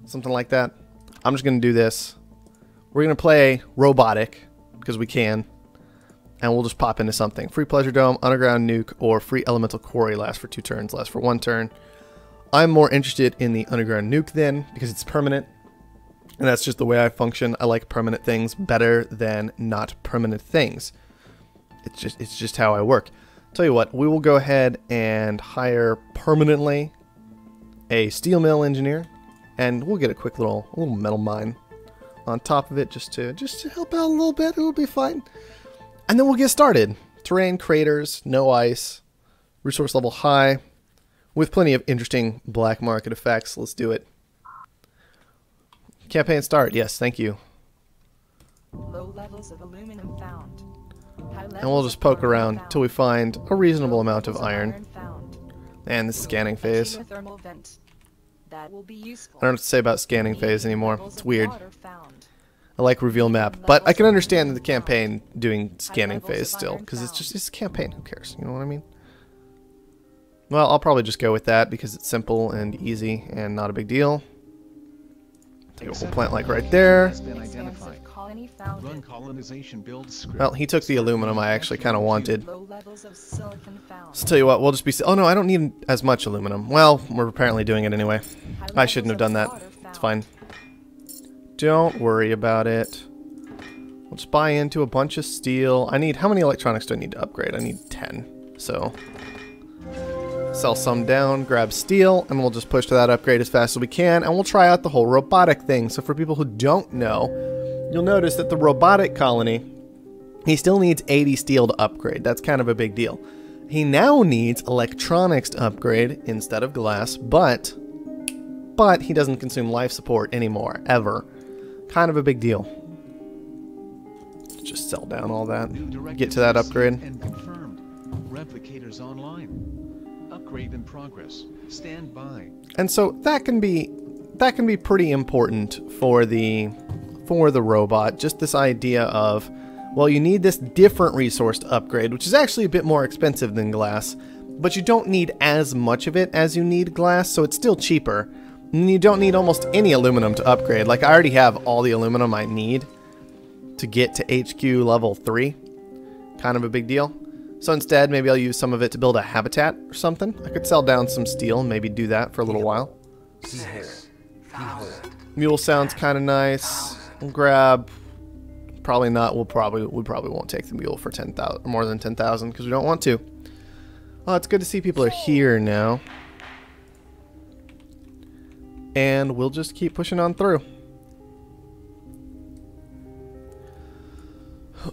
something like that. I'm just going to do this. We're going to play robotic, because we can. And we'll just pop into something. Free Pleasure Dome, Underground Nuke, or Free Elemental Quarry lasts for 2 turns, lasts for 1 turn. I'm more interested in the Underground Nuke then, because it's permanent. And that's just the way I function. I like permanent things better than not permanent things. It's just how I work. Tell you what, we will go ahead and hire permanently a steel mill engineer, and we'll get a quick little metal mine on top of it just to help out a little bit. It'll be fine. And then we'll get started. Terrain, craters, no ice, resource level high, with plenty of interesting black market effects. Let's do it. Campaign start. Yes, thank you. Low levels of aluminum found. And we'll just poke around till we find a reasonable amount of iron. And the scanning phase. I don't know what to say about scanning phase anymore. It's weird. I like reveal map, but I can understand the campaign doing scanning phase still, because it's a campaign. Who cares? You know what I mean? Well, I'll probably just go with that because it's simple and easy and not a big deal. Take a whole plant like right there. Well, he took the aluminum I actually kind of wanted. So tell you what, we'll just be... Oh no, I don't need as much aluminum. Well, we're apparently doing it anyway. I shouldn't have done that. It's fine. Don't worry about it. We'll just buy into a bunch of steel. I need... How many electronics do I need to upgrade? I need 10. So... Sell some down, grab steel, and we'll just push to that upgrade as fast as we can, and we'll try out the whole robotic thing. So for people who don't know, you'll notice that the robotic colony, he still needs 80 steel to upgrade. That's kind of a big deal. He now needs electronics to upgrade instead of glass, but he doesn't consume life support anymore, ever. Kind of a big deal. Just sell down all that, get to that upgrade. And confirmed. Replicators online. Upgrade in progress. Stand by. And so that can be pretty important for the robot. Just this idea of, well, you need this different resource to upgrade, which is actually a bit more expensive than glass, but you don't need as much of it as you need glass, so it's still cheaper. And you don't need almost any aluminum to upgrade. Like, I already have all the aluminum I need to get to HQ level 3. Kind of a big deal. So instead, maybe I'll use some of it to build a habitat or something. I could sell down some steel and maybe do that for a little while. Mule sounds kind of nice. We'll grab... Probably not. We probably won't take the mule for 10,000, more than 10,000, because we don't want to. Oh, it's good to see people are here now. And we'll just keep pushing on through.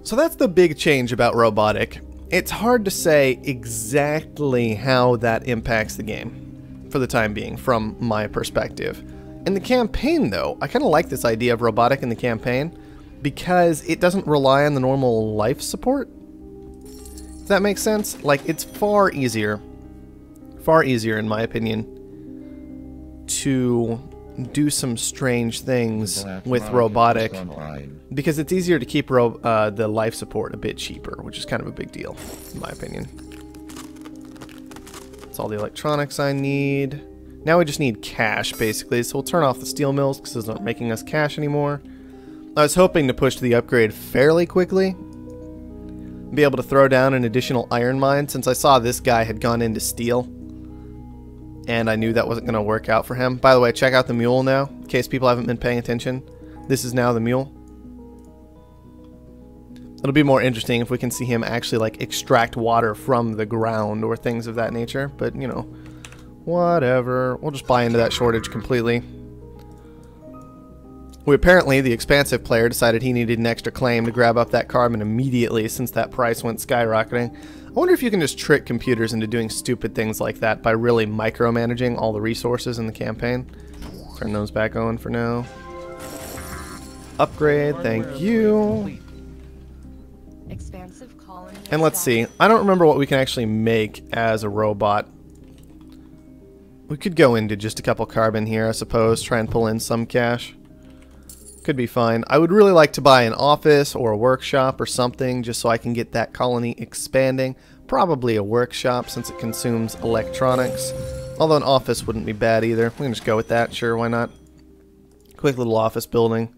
So that's the big change about robotic. It's hard to say exactly how that impacts the game, for the time being, from my perspective. In the campaign, though, I kind of like this idea of robotic in the campaign, because it doesn't rely on the normal life support. Does that make sense? Like, it's far easier in my opinion, to do some strange things with robotic, because it's easier to keep the life support a bit cheaper, which is kind of a big deal, in my opinion. That's all the electronics I need. Now we just need cash, basically, so we'll turn off the steel mills, because those aren't making us cash anymore. I was hoping to push to the upgrade fairly quickly, be able to throw down an additional iron mine, since I saw this guy had gone into steel. And I knew that wasn't going to work out for him. By the way, check out the mule now, in case people haven't been paying attention. This is now the mule. It'll be more interesting if we can see him actually, like, extract water from the ground or things of that nature. But, you know, whatever. We'll just buy into that shortage completely. Apparently, the expansive player decided he needed an extra claim to grab up that carbon immediately since that price went skyrocketing. I wonder if you can just trick computers into doing stupid things like that by really micromanaging all the resources in the campaign. Turn those back on for now. Upgrade, thank you. And let's see. I don't remember what we can actually make as a robot. We could go into just a couple carbon here, I suppose. Try and pull in some cash. Could be fine. I would really like to buy an office or a workshop or something just so I can get that colony expanding. Probably a workshop since it consumes electronics. Although an office wouldn't be bad either. We can just go with that. Sure, why not? Quick little office building.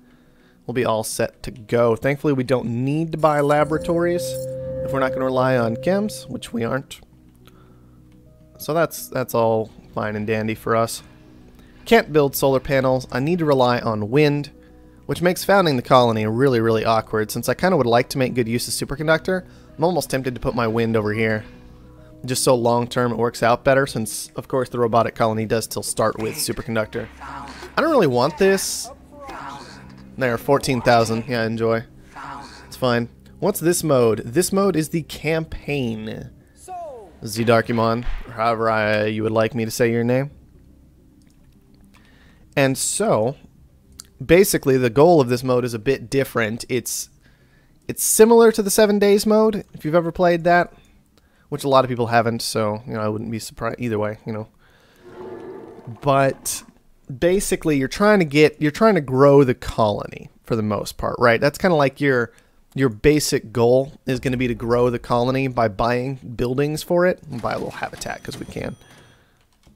We'll be all set to go. Thankfully, we don't need to buy laboratories if we're not going to rely on chems, which we aren't. So that's all fine and dandy for us. Can't build solar panels. I need to rely on wind, which makes founding the colony really, really awkward. Since I kind of would like to make good use of superconductor, I'm almost tempted to put my wind over here. Just so long term it works out better, since of course the robotic colony does still start with superconductor. I don't really want this. There, 14,000. Yeah, enjoy. It's fine. What's this mode? This mode is the campaign. Zdarkimon, or however you would like me to say your name. And so, basically the goal of this mode is a bit different. It's similar to the 7 days mode, if you've ever played that, which a lot of people haven't, so, you know, I wouldn't be surprised either way, you know. But basically you're trying to grow the colony for the most part, right? That's kind of like your basic goal is going to be to grow the colony by buying buildings for it. We'll buy a little habitat because we can.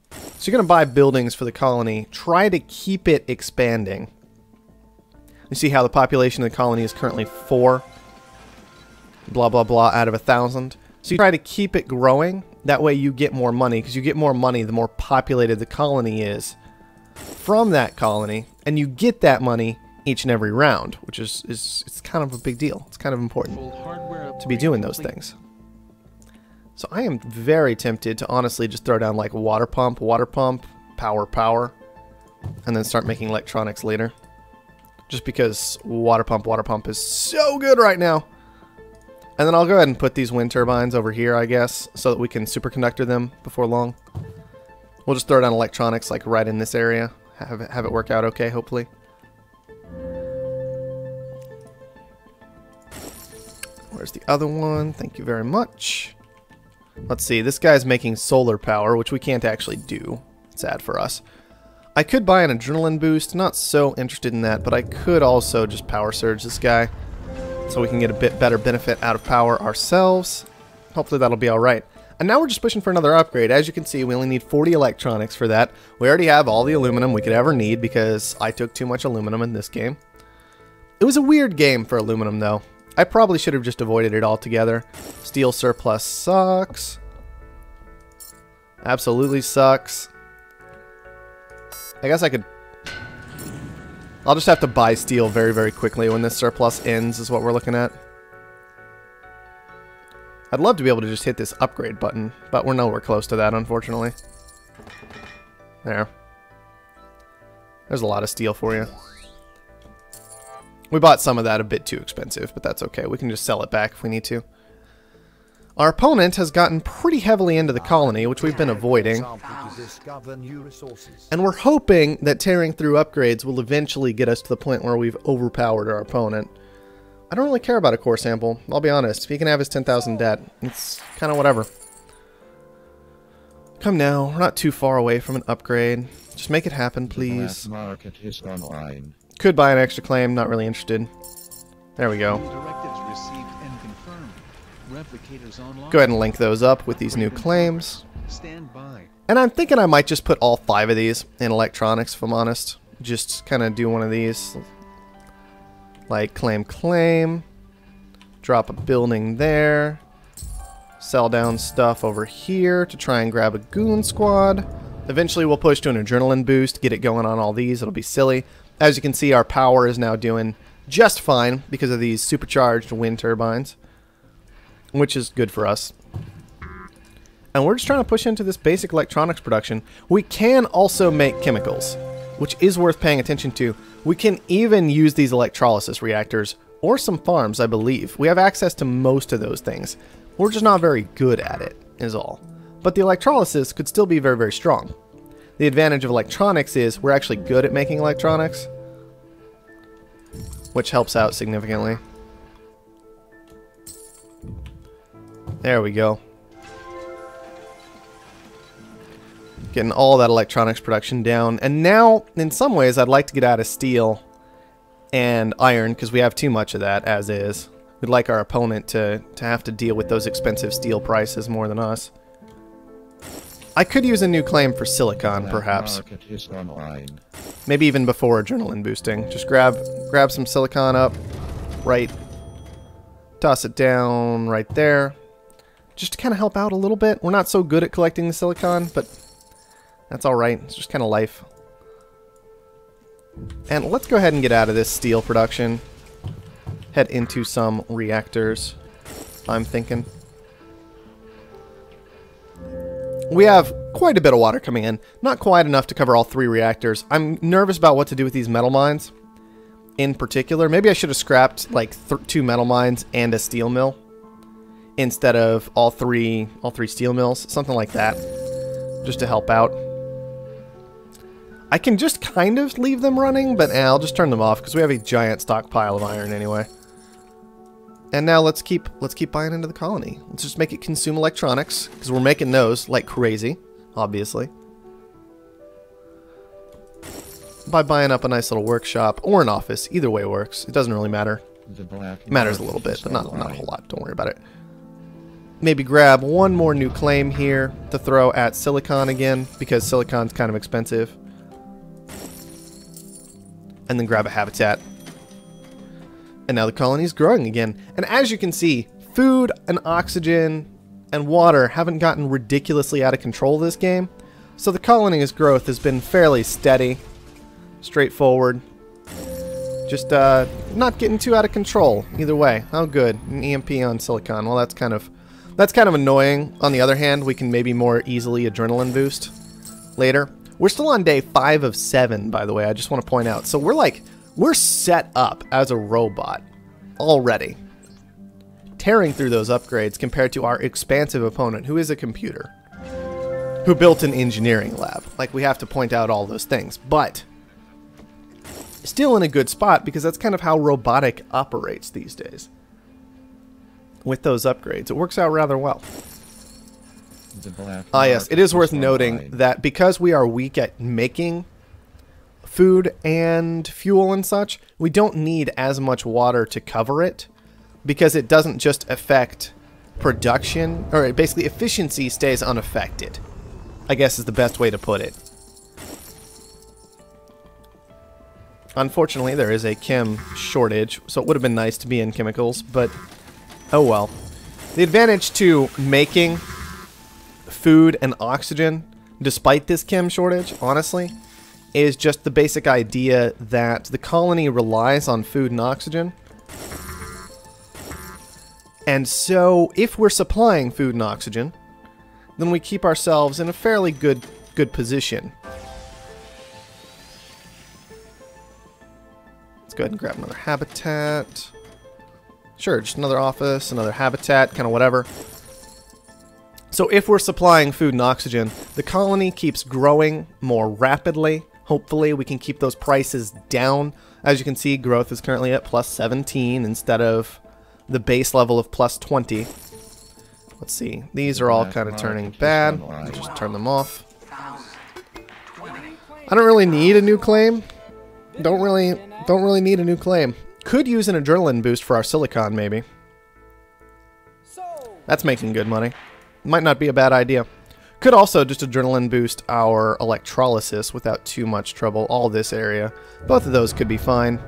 So you're going to buy buildings for the colony, try to keep it expanding. You see how the population of the colony is currently 4, blah blah blah, out of 1,000. So you try to keep it growing, that way you get more money, because you get more money the more populated the colony is from that colony, and you get that money each and every round, which is it's kind of a big deal. It's kind of important to be doing those things. So I am very tempted to honestly just throw down like water pump, power, and then start making electronics later. Just because water pump is so good right now. And then I'll go ahead and put these wind turbines over here, I guess, so that we can superconductor them before long. We'll just throw down electronics like right in this area. Have it work out okay, hopefully. Where's the other one? Thank you very much. Let's see, this guy's making solar power, which we can't actually do. Sad for us. I could buy an adrenaline boost, not so interested in that, but I could also just power surge this guy so we can get a bit better benefit out of power ourselves. Hopefully that'll be alright. And now we're just pushing for another upgrade. As you can see, we only need 40 electronics for that. We already have all the aluminum we could ever need because I took too much aluminum in this game. It was a weird game for aluminum though. I probably should have just avoided it altogether. Steel surplus sucks. Absolutely sucks. I guess I could... I'll just have to buy steel very, very quickly when this surplus ends is what we're looking at. I'd love to be able to just hit this upgrade button, but we're nowhere close to that, unfortunately. There. There's a lot of steel for you. We bought some of that a bit too expensive, but that's okay. We can just sell it back if we need to. Our opponent has gotten pretty heavily into the colony, which we've been avoiding. And we're hoping that tearing through upgrades will eventually get us to the point where we've overpowered our opponent. I don't really care about a core sample, I'll be honest. If he can have his 10,000 debt, it's kind of whatever. Come now, we're not too far away from an upgrade. Just make it happen, please. Could buy an extra claim, not really interested. There we go. Go ahead and link those up with these new claims. And I'm thinking I might just put all 5 of these in electronics, if I'm honest. Just kind of do one of these. Like claim, drop a building there, sell down stuff over here to try and grab a goon squad. Eventually we'll push to an adrenaline boost, get it going on all these. It'll be silly. As you can see, our power is now doing just fine because of these supercharged wind turbines, which is good for us. And we're just trying to push into this basic electronics production. We can also make chemicals, which is worth paying attention to. We can even use these electrolysis reactors, or some farms, I believe. We have access to most of those things. We're just not very good at it, is all. But the electrolysis could still be very, very strong. The advantage of electronics is we're actually good at making electronics, which helps out significantly. There we go. Getting all that electronics production down. And now, in some ways, I'd like to get out of steel and iron, because we have too much of that, as is. We'd like our opponent to have to deal with those expensive steel prices more than us. I could use a new claim for silicon, perhaps. Market is online. Maybe even before adrenaline boosting. Just grab some silicon up, right. Toss it down right there. Just to kind of help out a little bit. We're not so good at collecting the silicon, but that's alright. It's just kind of life. And let's go ahead and get out of this steel production. Head into some reactors, I'm thinking. We have quite a bit of water coming in. Not quite enough to cover all 3 reactors. I'm nervous about what to do with these metal mines in particular. Maybe I should have scrapped like 2 metal mines and a steel mill instead of all three steel mills. Something like that, just to help out. I can just kind of leave them running, but I'll just turn them off because we have a giant stockpile of iron anyway. And now let's keep buying into the colony. Let's just make it consume electronics because we're making those like crazy, obviously. By buying up a nice little workshop or an office, either way works. It doesn't really matter. It matters a little bit, but not a whole lot. Don't worry about it. Maybe grab one more new claim here to throw at silicon again because silicon's kind of expensive. And then grab a habitat. And now the colony is growing again. And as you can see, food and oxygen and water haven't gotten ridiculously out of control this game. So the colony's growth has been fairly steady, straightforward. Just not getting too out of control either way. Oh good, an EMP on silicon. Well, that's kind of annoying. On the other hand, we can maybe more easily adrenaline boost later. We're still on day 5 of 7, by the way. I just want to point out. So we're set up as a robot already, tearing through those upgrades compared to our expansive opponent, who is a computer, who built an engineering lab. Like, we have to point out all those things, but still in a good spot because that's kind of how robotic operates these days. With those upgrades, it works out rather well. Ah, yes, it is worth noting that because we are weak at making food and fuel and such, we don't need as much water to cover it because it doesn't just affect production, or basically efficiency stays unaffected, I guess is the best way to put it. Unfortunately, there is a chem shortage, so it would have been nice to be in chemicals, but oh well. The advantage to making food and oxygen, despite this chem shortage, honestly, is just the basic idea that the colony relies on food and oxygen. And so, if we're supplying food and oxygen, then we keep ourselves in a fairly good position. Let's go ahead and grab another habitat. Sure, just another office, another habitat, kind of whatever. So if we're supplying food and oxygen, the colony keeps growing more rapidly. Hopefully we can keep those prices down. As you can see, growth is currently at plus 17 instead of the base level of plus 20. Let's see. These are all kind of turning bad. I'll just turn them off. I don't really need a new claim. Don't really need a new claim. Could use an adrenaline boost for our silicon, maybe. That's making good money. Might not be a bad idea. Could also just adrenaline boost our electrolysis without too much trouble. All this area. Both of those could be fine.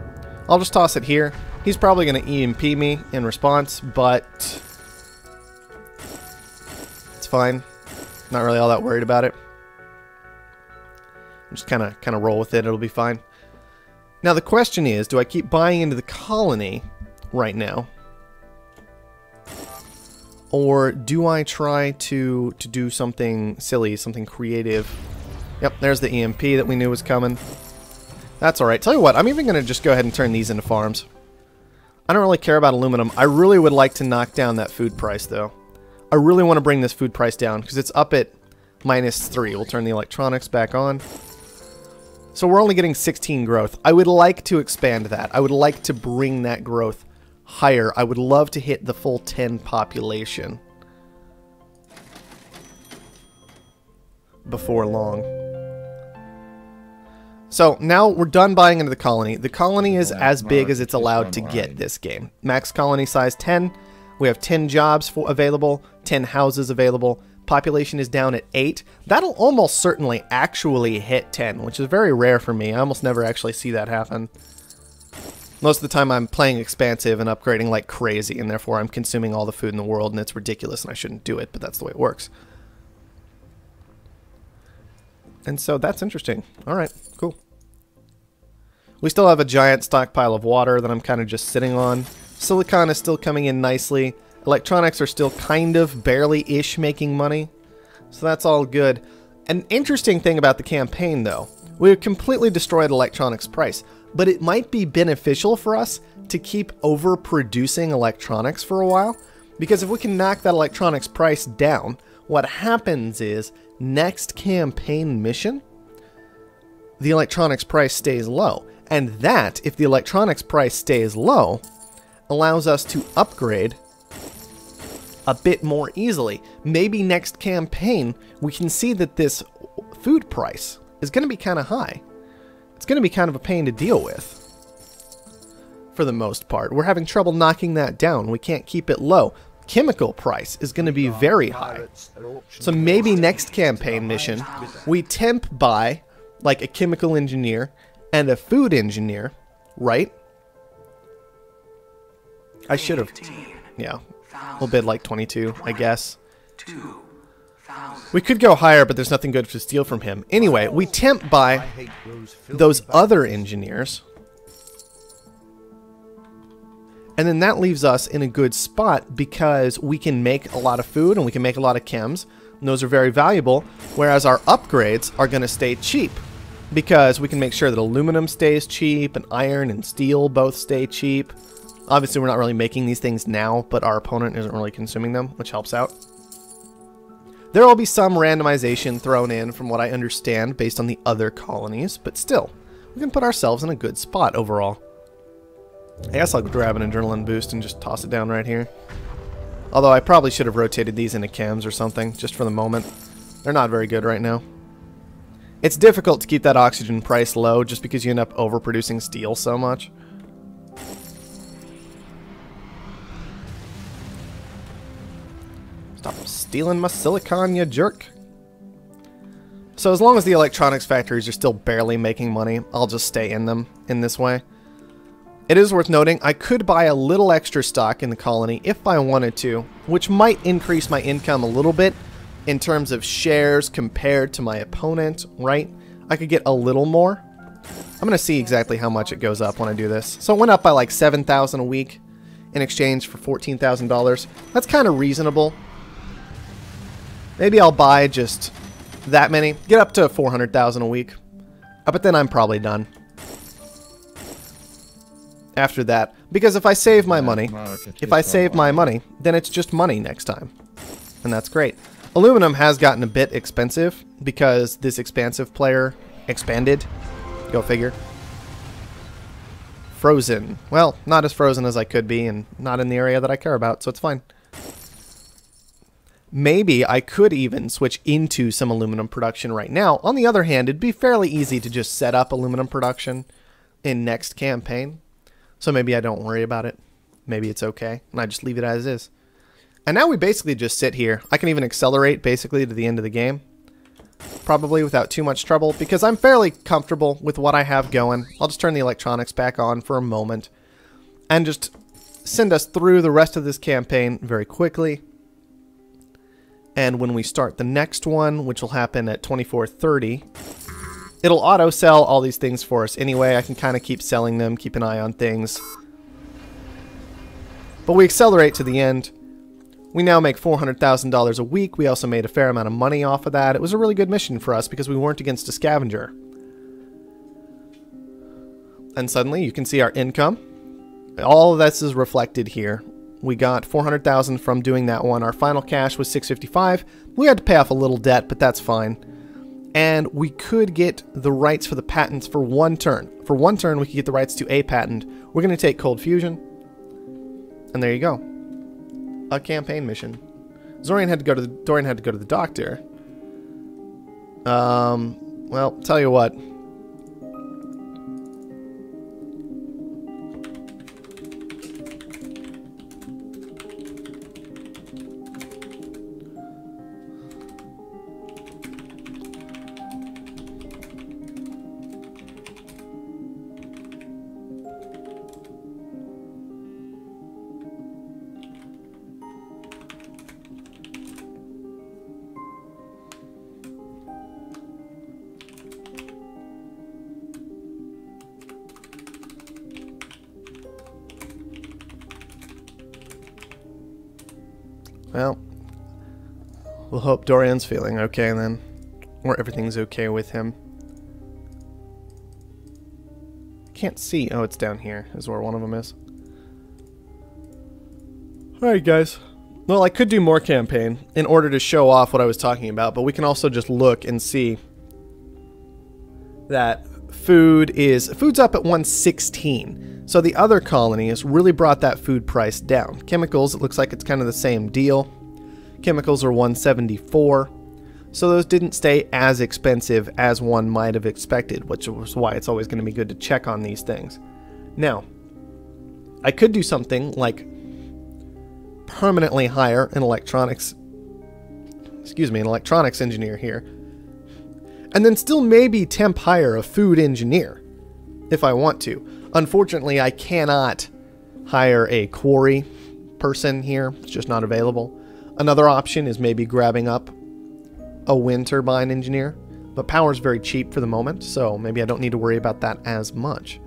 I'll just toss it here. He's probably going to EMP me in response, but it's fine. Not really all that worried about it. Just kind of roll with it. It'll be fine. Now the question is, do I keep buying into the colony right now? Or do I try to do something silly, something creative? Yep, there's the EMP that we knew was coming. That's alright. Tell you what, I'm even going to just go ahead and turn these into farms. I don't really care about aluminum. I really would like to knock down that food price, though. I really want to bring this food price down, because it's up at -3. We'll turn the electronics back on. So we're only getting 16 growth. I would like to expand that. I would like to bring that growth higher. I would love to hit the full 10 population before long. So now we're done buying into the colony. The colony is as big as it's allowed to get this game. Max colony size 10. We have 10 jobs available, 10 houses available. Population is down at 8. That'll almost certainly actually hit 10, which is very rare for me. I almost never actually see that happen. Most of the time I'm playing expansive and upgrading like crazy, and therefore I'm consuming all the food in the world, and it's ridiculous and I shouldn't do it, but that's the way it works. And so that's interesting. Alright, cool. We still have a giant stockpile of water that I'm kind of just sitting on. Silicon is still coming in nicely. Electronics are still kind of barely-ish making money. So that's all good. An interesting thing about the campaign, though, we have completely destroyed electronics price. But it might be beneficial for us to keep overproducing electronics for a while, because if we can knock that electronics price down, what happens is, next campaign mission, the electronics price stays low. And that, if the electronics price stays low, allows us to upgrade a bit more easily. Maybe next campaign, we can see that this food price is going to be kind of high. It's going to be kind of a pain to deal with. For the most part. We're having trouble knocking that down. We can't keep it low. Chemical price is going to be very high. So maybe next campaign mission, we temp by like a chemical engineer and a food engineer, right? I should have. Yeah. A little bit like 22, I guess. We could go higher, but there's nothing good to steal from him. Anyway, we temp by those other engineers. And then that leaves us in a good spot because we can make a lot of food and we can make a lot of chems. And those are very valuable, whereas our upgrades are going to stay cheap because we can make sure that aluminum stays cheap and iron and steel both stay cheap. Obviously, we're not really making these things now, but our opponent isn't really consuming them, which helps out. There will be some randomization thrown in from what I understand based on the other colonies, but still, we can put ourselves in a good spot overall. I guess I'll grab an adrenaline boost and just toss it down right here. Although I probably should have rotated these into chems or something, just for the moment. They're not very good right now. It's difficult to keep that oxygen price low just because you end up overproducing steel so much. Stop stealing my silicon, you jerk. So as long as the electronics factories are still barely making money, I'll just stay in them in this way. It is worth noting, I could buy a little extra stock in the colony if I wanted to, which might increase my income a little bit in terms of shares compared to my opponent, right? I could get a little more. I'm going to see exactly how much it goes up when I do this. So it went up by like $7,000 a week in exchange for $14,000. That's kind of reasonable. Maybe I'll buy just that many. Get up to 400,000 a week. But then I'm probably done. After that. Because if I save my money, then it's just money next time. And that's great. Aluminum has gotten a bit expensive because this expansive player expanded. Go figure. Frozen. Well, not as frozen as I could be and not in the area that I care about, so it's fine. Maybe I could even switch into some aluminum production right now. On the other hand, it'd be fairly easy to just set up aluminum production in next campaign. So maybe I don't worry about it. Maybe it's okay, and I just leave it as is. And now we basically just sit here. I can even accelerate basically to the end of the game. Probably without too much trouble, because I'm fairly comfortable with what I have going. I'll just turn the electronics back on for a moment. And just send us through the rest of this campaign very quickly. And when we start the next one, which will happen at 24:30, it'll auto-sell all these things for us anyway. I can kind of keep selling them, keep an eye on things. But we accelerate to the end. We now make $400,000 a week. We also made a fair amount of money off of that. It was a really good mission for us because we weren't against a scavenger. And suddenly you can see our income. All of this is reflected here. We got $400,000 from doing that one. Our final cash was $655. We had to pay off a little debt, but that's fine. And we could get the rights for the patents for one turn. For one turn, we could get the rights to a patent. We're going to take Cold Fusion. And there you go. A campaign mission. Dorian had to go to the doctor. Well, tell you what. Well, we'll hope Dorian's feeling okay then. Or everything's okay with him. Can't see. Oh, it's down here is where one of them is. Alright, guys. Well, I could do more campaign in order to show off what I was talking about, but we can also just look and see that food's up at 116. So the other colony has really brought that food price down. Chemicals, it looks like it's kind of the same deal. Chemicals are 174. So those didn't stay as expensive as one might have expected, which was why it's always going to be good to check on these things. Now, I could do something like permanently hire an electronics engineer here, and then still maybe temp hire a food engineer if I want to. Unfortunately, I cannot hire a quarry person here. It's just not available. Another option is maybe grabbing up a wind turbine engineer, but power's very cheap for the moment, so maybe I don't need to worry about that as much.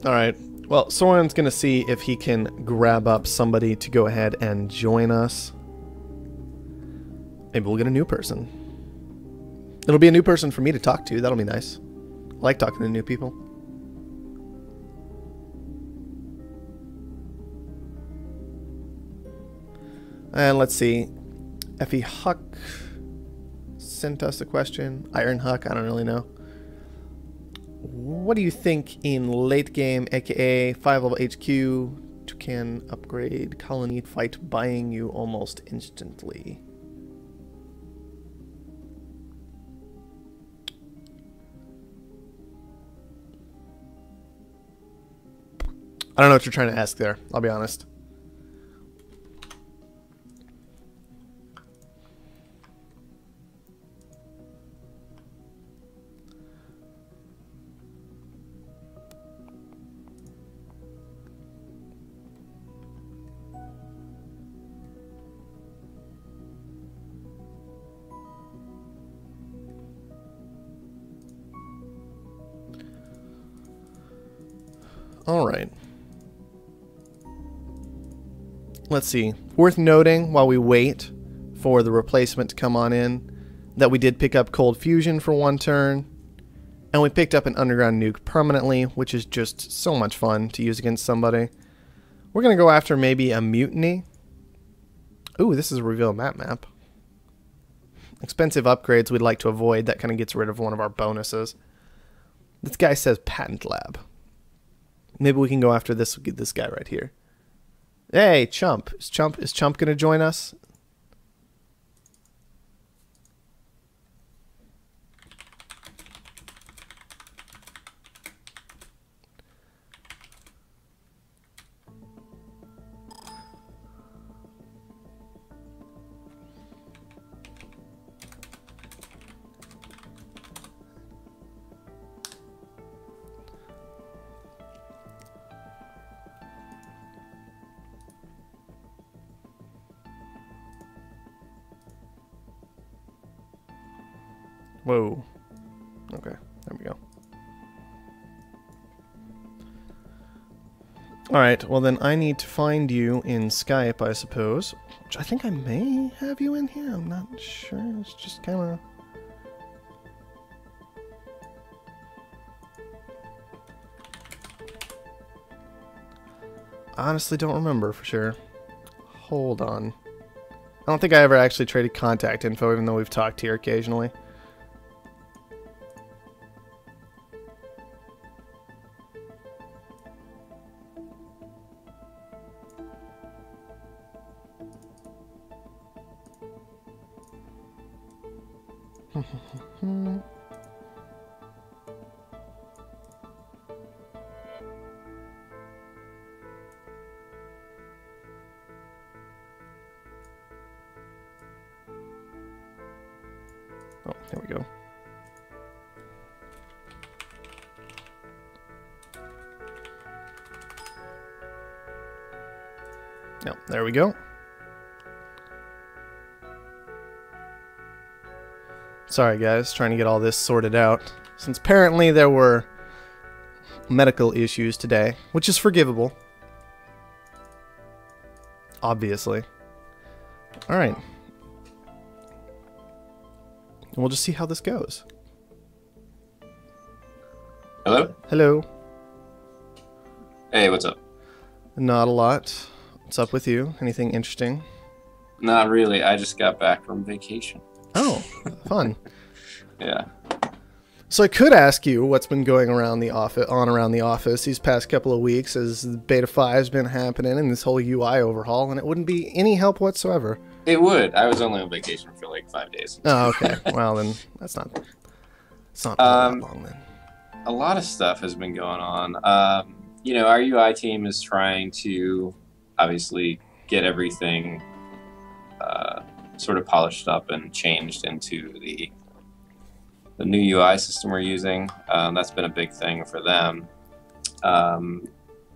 Alright, well, Soren's gonna see if he can grab up somebody to go ahead and join us. Maybe we'll get a new person. It'll be a new person for me to talk to. That'll be nice. I like talking to new people. And let's see. Effie Huck sent us a question. Iron Huck, I don't really know. What do you think in late game, aka 5 level HQ, can upgrade colony fight buying you almost instantly? I don't know what you're trying to ask there, I'll be honest. All right. Let's see. Worth noting while we wait for the replacement to come on in that we did pick up Cold Fusion for one turn, and we picked up an underground nuke permanently, which is just so much fun to use against somebody. We're going to go after maybe a mutiny. Ooh, this is a reveal map. Expensive upgrades we'd like to avoid. That kind of gets rid of one of our bonuses. This guy says patent lab. Maybe we can go after this guy right here. Hey, Chump. Is Chump going to join us? Whoa. Okay, there we go. Alright, well then I need to find you in Skype, I suppose. Which I think I may have you in here, I'm not sure. It's just kind of... honestly don't remember for sure. Hold on. I don't think I ever actually traded contact info, even though we've talked here occasionally. Oh, there we go. Yep, there we go. Sorry, guys, trying to get all this sorted out. Since apparently there were medical issues today, which is forgivable. Obviously. Alright. And we'll just see how this goes. Hello? Hello. Hey, what's up? Not a lot. What's up with you? Anything interesting? Not really. I just got back from vacation. Oh, fun. Yeah. So I could ask you what's been going around the office these past couple of weeks as the Beta 5 has been happening and this whole UI overhaul, and it wouldn't be any help whatsoever. It would. I was only on vacation for like 5 days. Oh, okay. Well, then it's not that long then. A lot of stuff has been going on. You know, our UI team is trying to obviously get everything sort of polished up and changed into the new UI system we're using. That's been a big thing for them.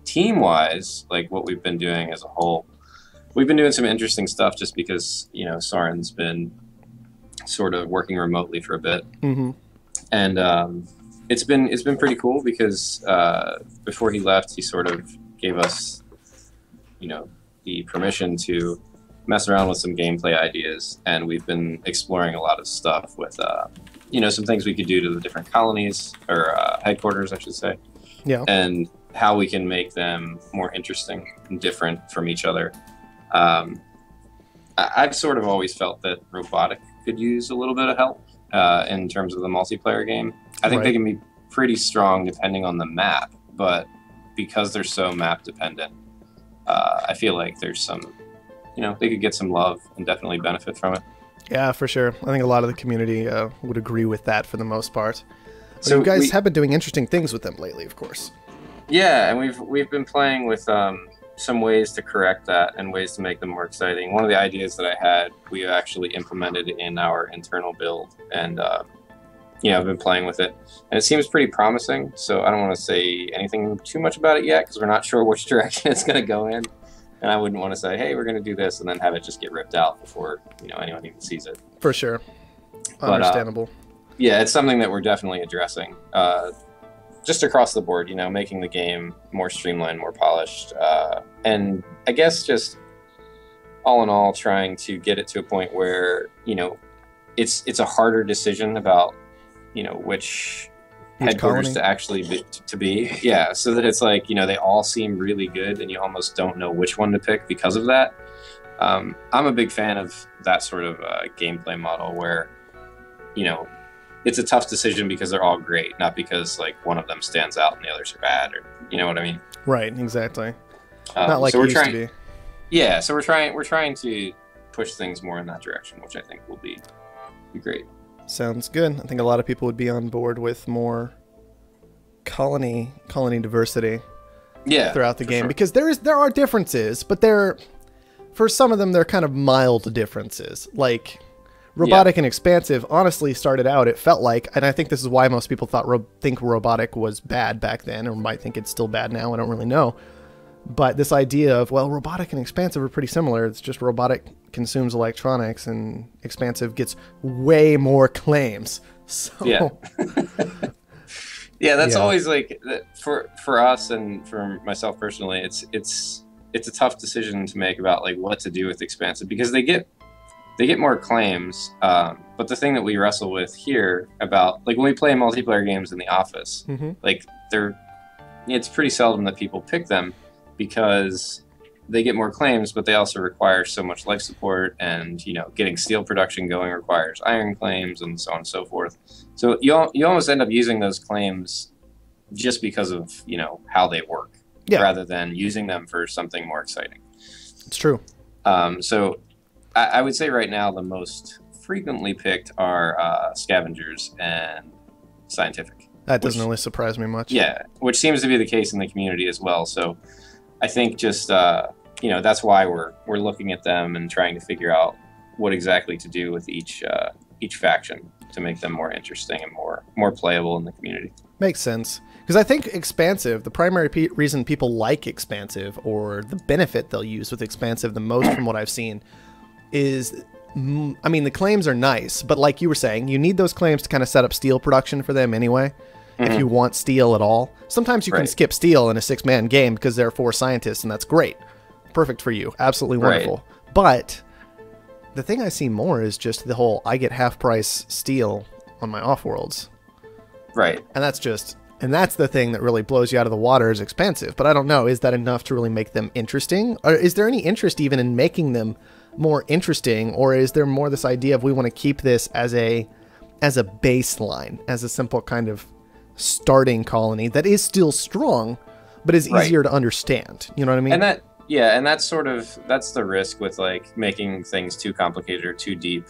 Team-wise, like what we've been doing as a whole, we've been doing some interesting stuff just because, you know, Soren's been sort of working remotely for a bit. Mm-hmm. And it's been pretty cool because before he left, he sort of gave us, you know, the permission to mess around with some gameplay ideas, and we've been exploring a lot of stuff with, you know, some things we could do to the different colonies or headquarters, I should say, Yeah. and how we can make them more interesting and different from each other. I've sort of always felt that robotic could use a little bit of help in terms of the multiplayer game. I think Right. they can be pretty strong depending on the map, but because they're so map dependent, I feel like there's some, you know, they could get some love and definitely benefit from it. Yeah, for sure. I think a lot of the community would agree with that for the most part. But So you guys we- have been doing interesting things with them lately, of course. Yeah, and we've been playing with some ways to correct that and ways to make them more exciting. One of the ideas that I had, we actually implemented in our internal build, and you know, I've been playing with it, and it seems pretty promising. So I don't want to say anything too much about it yet because we're not sure which direction it's going to go in, and I wouldn't want to say, hey, we're going to do this, and then have it just get ripped out before, you know, anyone even sees it. For sure. But, Understandable. Yeah, it's something that we're definitely addressing. Just across the board, you know, making the game more streamlined, more polished, and I guess just all in all, trying to get it to a point where, you know, it's a harder decision about, you know, which headquarters colony? to actually be. Yeah, so that it's like, you know, they all seem really good, and you almost don't know which one to pick because of that. I'm a big fan of that sort of gameplay model where, you know, it's a tough decision because they're all great, not because like one of them stands out and the others are bad, or you know what I mean. Right, exactly. Not like so it we're used trying, to be. Yeah, so we're trying to push things more in that direction, which I think will be great. Sounds good. I think a lot of people would be on board with more colony diversity Yeah, throughout the for game sure. because there are differences, but for some of them they're kind of mild differences. Like robotic and expansive honestly started out, it felt like, and I think this is why most people think robotic was bad back then, or might think it's still bad now, I don't really know. But this idea of, well, robotic and expansive are pretty similar. It's just robotic consumes electronics and expansive gets way more claims. So Yeah. Yeah, that's Yeah. always like for us and for myself personally, it's a tough decision to make about like what to do with expansive because they get more claims. But the thing that we wrestle with here about like when we play multiplayer games in the office, Mhm. like it's pretty seldom that people pick them because they get more claims, but they also require so much life support, and you know, getting steel production going requires iron claims and so on and so forth. So you almost end up using those claims just because of, you know, how they work, Yeah. rather than using them for something more exciting. It's true. So I would say right now the most frequently picked are scavengers and scientific. That doesn't Which- really surprise me much. Yeah, which seems to be the case in the community as well. So I think just you know, that's why we're looking at them and trying to figure out what exactly to do with each faction. to make them more interesting and more playable in the community. Makes sense. Because I think Expansive, the primary reason people like Expansive, or the benefit they'll use with Expansive the most from what I've seen, is, I mean, the claims are nice, but like you were saying, you need those claims to kind of set up steel production for them anyway, if you want steel at all. Sometimes you can skip steel in a 6-man game because there are 4 scientists, and that's great. Perfect for you. Absolutely wonderful. But the thing I see more is just the whole, I get half-price steel on my Offworlds. Right. And that's the thing that really blows you out of the water is Expansive. But I don't know, is that enough to really make them interesting? Or is there any interest even in making them more interesting? Or is there more this idea of we want to keep this as a baseline, as a simple kind of starting colony that is still strong, but is easier to understand? You know what I mean? And that's the risk with like making things too complicated or too deep.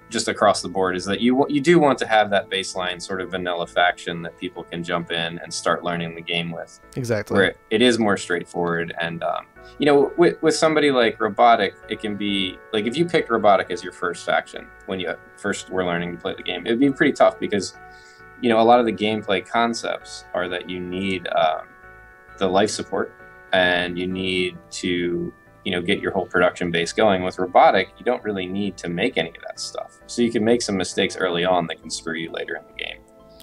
Just across the board, is that you do want to have that baseline sort of vanilla faction that people can jump in and start learning the game with. Exactly. Where it is more straightforward. And, with somebody like Robotic, it can be like, if you picked Robotic as your first faction when you first were learning to play the game, it'd be pretty tough because, a lot of the gameplay concepts are that you need the life support and you need to get your whole production base going. With Robotic, you don't really need to make any of that stuff. So you can make some mistakes early on that can screw you later in the game.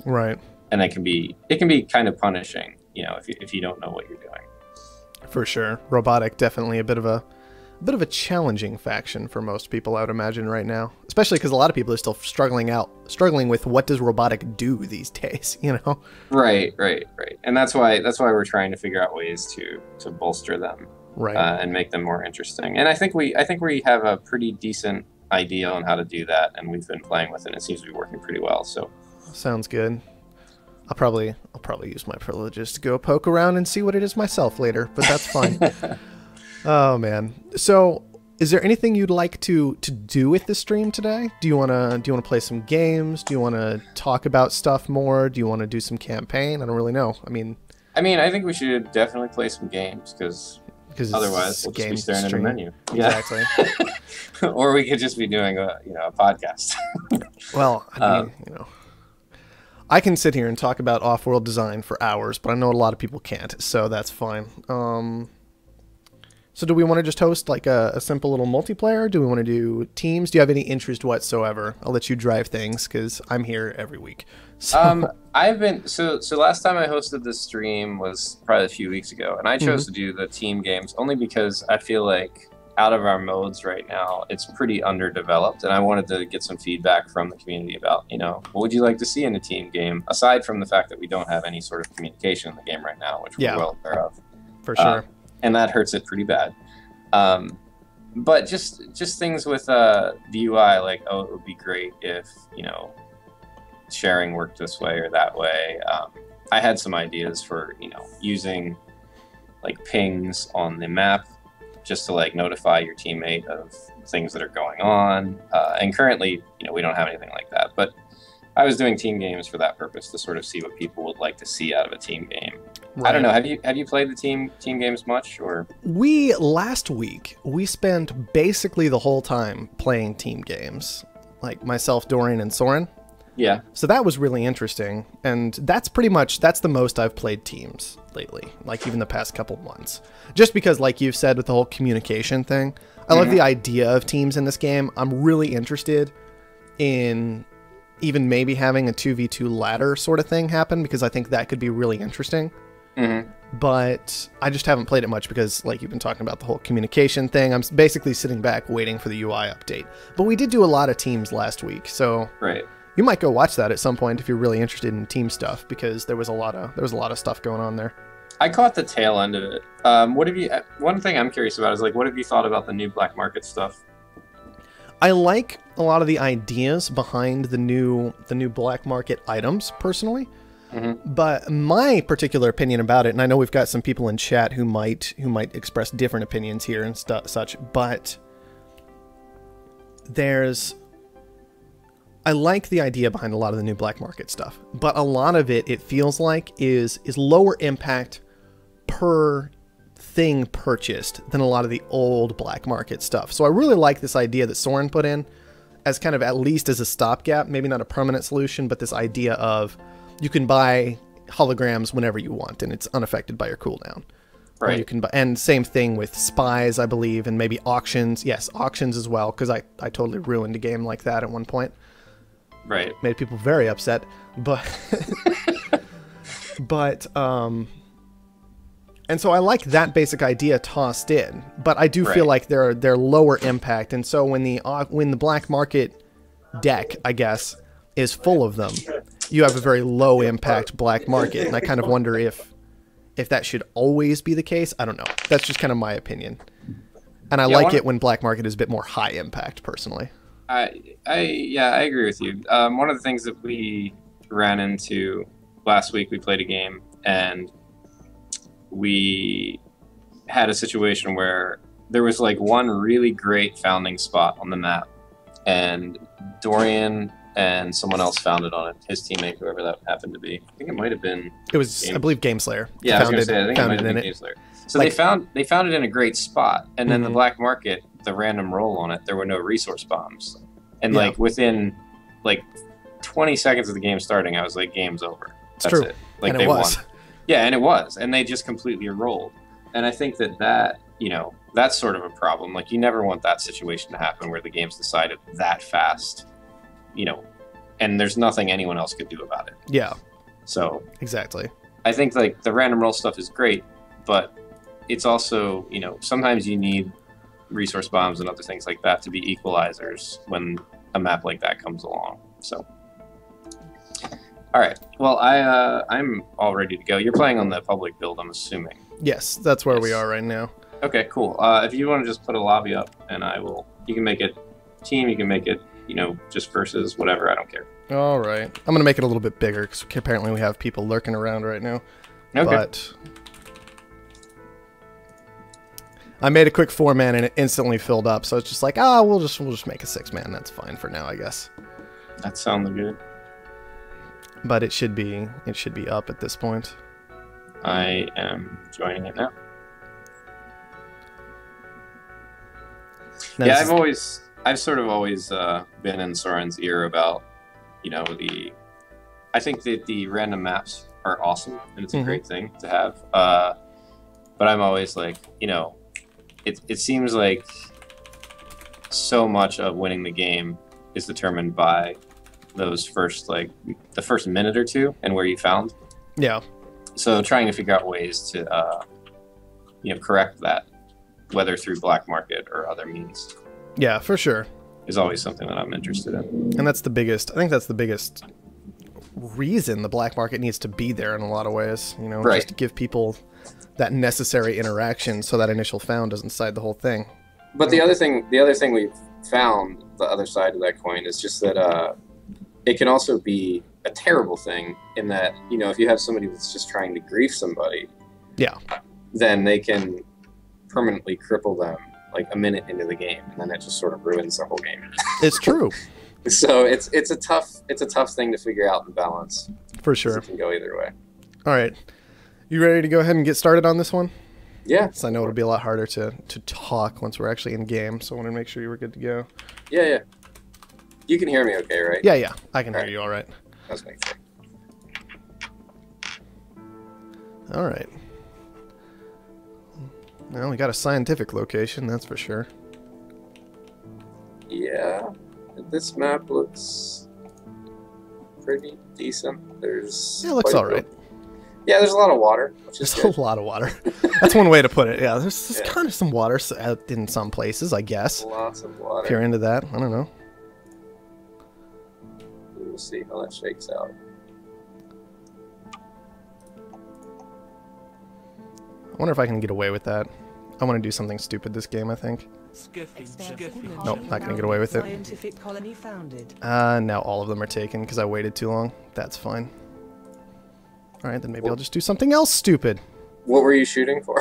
Right. And it can be kind of punishing, if you don't know what you're doing. For sure. Robotic, definitely a bit of a challenging faction for most people, I would imagine, right now. Especially because a lot of people are still struggling with what does Robotic do these days, Right. And that's why we're trying to figure out ways to bolster them. Right. And make them more interesting. And I think we have a pretty decent idea on how to do that, and we've been playing with it, and it seems to be working pretty well. So sounds good. I'll probably use my privileges to go poke around and see what it is myself later, but that's fine. Oh man. So is there anything you'd like to do with the stream today? Do you wanna play some games? Do you wanna talk about stuff more? Do you wanna do some campaign? I don't really know. I mean, I think we should definitely play some games because otherwise we'll just be staring at the menu. Exactly. Yeah. Or we could just be doing a podcast. Well, I mean, I can sit here and talk about Offworld design for hours, but I know a lot of people can't, so that's fine. So do we want to just host like a simple little multiplayer? Do we want to do teams? Do you have any interest whatsoever? I'll let you drive things because I'm here every week. So. I've been so last time I hosted this stream was probably a few weeks ago, and I chose to do the team games only because I feel like out of our modes right now, it's pretty underdeveloped, and I wanted to get some feedback from the community about, what would you like to see in a team game, aside from the fact that we don't have any sort of communication in the game right now, which we're well aware of. For sure. And that hurts it pretty bad. But just things with the UI, like, it would be great if, sharing worked this way or that way. I had some ideas for, using like pings on the map just to like notify your teammate of things that are going on. And currently, we don't have anything like that. But I was doing team games for that purpose, to sort of see what people would like to see out of a team game. Right. I don't know. Have you played the team games much, or? Last week we spent basically the whole time playing team games, like myself, Dorian, and Soren. Yeah. So that was really interesting, and that's the most I've played teams lately, like even the past couple months. Just because, like you've said, with the whole communication thing, I love the idea of teams in this game. I'm really interested in even maybe having a 2v2 ladder sort of thing happen, because I think that could be really interesting. But I just haven't played it much because, like you've been talking about, the whole communication thing. I'm basically sitting back waiting for the UI update. But we did do a lot of teams last week, so you might go watch that at some point if you're really interested in team stuff, because there was a lot of stuff going on there. I caught the tail end of it. One thing I'm curious about is, like, what have you thought about the new black market stuff? I like a lot of the ideas behind the new black market items, personally. But my particular opinion about it, and I know we've got some people in chat who might express different opinions here and such, but I like the idea behind a lot of the new black market stuff, but a lot of it feels like is lower impact per thing purchased than a lot of the old black market stuff. So I really like this idea that Soren put in as kind of at least as a stopgap, maybe not a permanent solution, but this idea of you can buy holograms whenever you want and it's unaffected by your cooldown. Right. Or you can buy, and same thing with spies, I believe, and maybe auctions. Yes, auctions as well, because I totally ruined a game like that at one point. Right. Made people very upset, but and so I like that basic idea tossed in, but I do feel like they're lower impact, and so when the black market deck, I guess, is full of them, you have a very low impact black market, and I kind of wonder if that should always be the case. I don't know. That's just kind of my opinion, and I like it when black market is a bit more high impact, personally. I agree with you. One of the things that we ran into last week, we played a game and we had a situation where there was like one really great founding spot on the map, and Dorian and someone else found it on it. His teammate, whoever that happened to be. I think it might have been. It was, I believe, GameSlayer. Yeah, I was going to say, I think it might have been GameSlayer. So like, they found it in a great spot, and then the black market, the random roll on it, there were no resource bombs, and like within like 20 seconds of the game starting, I was like, game's over. That's true. it. Like and they it was. won. Yeah, and it was, and they just completely rolled. And I think that you know, that's sort of a problem. Like you never want that situation to happen where the game's decided that fast, you know, and there's nothing anyone else could do about it. Yeah. So exactly. I think like the random roll stuff is great, but it's also, you know, sometimes you need resource bombs and other things like that to be equalizers when a map like that comes along. So, all right. Well, I'm all ready to go. You're playing on the public build, I'm assuming. Yes, that's where we are right now. Okay, cool. If you want to just put a lobby up, and you can make it team, you can make it, you know, just versus whatever. I don't care. All right. I'm going to make it a little bit bigger because apparently we have people lurking around right now. Okay. But I made a quick 4-man and it instantly filled up. So it's just like, we'll just make a 6-man. That's fine for now, I guess. That sounds good. But it should be up at this point. I am joining it now. Yeah, I've sort of always been in Soren's ear about, you know, I think that the random maps are awesome and it's a great thing to have. But I'm always like, you know, it seems like so much of winning the game is determined by those first, like the first minute or two and where you found. Yeah. So trying to figure out ways to, you know, correct that, whether through black market or other means. Yeah, for sure. Is always something that I'm interested in. And that's the biggest, I think that's the biggest reason the black market needs to be there in a lot of ways, you know, just to give people that necessary interaction so that initial found doesn't side the whole thing. But the other thing we've found, the other side of that coin, is just that it can also be a terrible thing in that, you know, if you have somebody that's just trying to grief somebody, then they can permanently cripple them like a minute into the game, and then it just sort of ruins the whole game. It's true. So it's a tough thing to figure out and balance. For sure. It can go either way. All right. You ready to go ahead and get started on this one? Yeah. So I know it'll be a lot harder to talk once we're actually in game, so I want to make sure you were good to go. Yeah. You can hear me okay, right? Yeah. I can hear you all right. Let's make sure. All right. Well, we got a scientific location, that's for sure. Yeah. This map looks pretty decent. There's... Yeah, it looks all right. Yeah, there's a lot of water. There's a lot of water. That's one way to put it. Yeah, there's kind of some water out in some places, I guess. Lots of water. If you're into that, I don't know. We'll see how that shakes out. I wonder if I can get away with that. I want to do something stupid this game, I think. Nope, not going to get away with it. Now all of them are taken because I waited too long. That's fine. Alright, then maybe I'll just do something else stupid. What were you shooting for?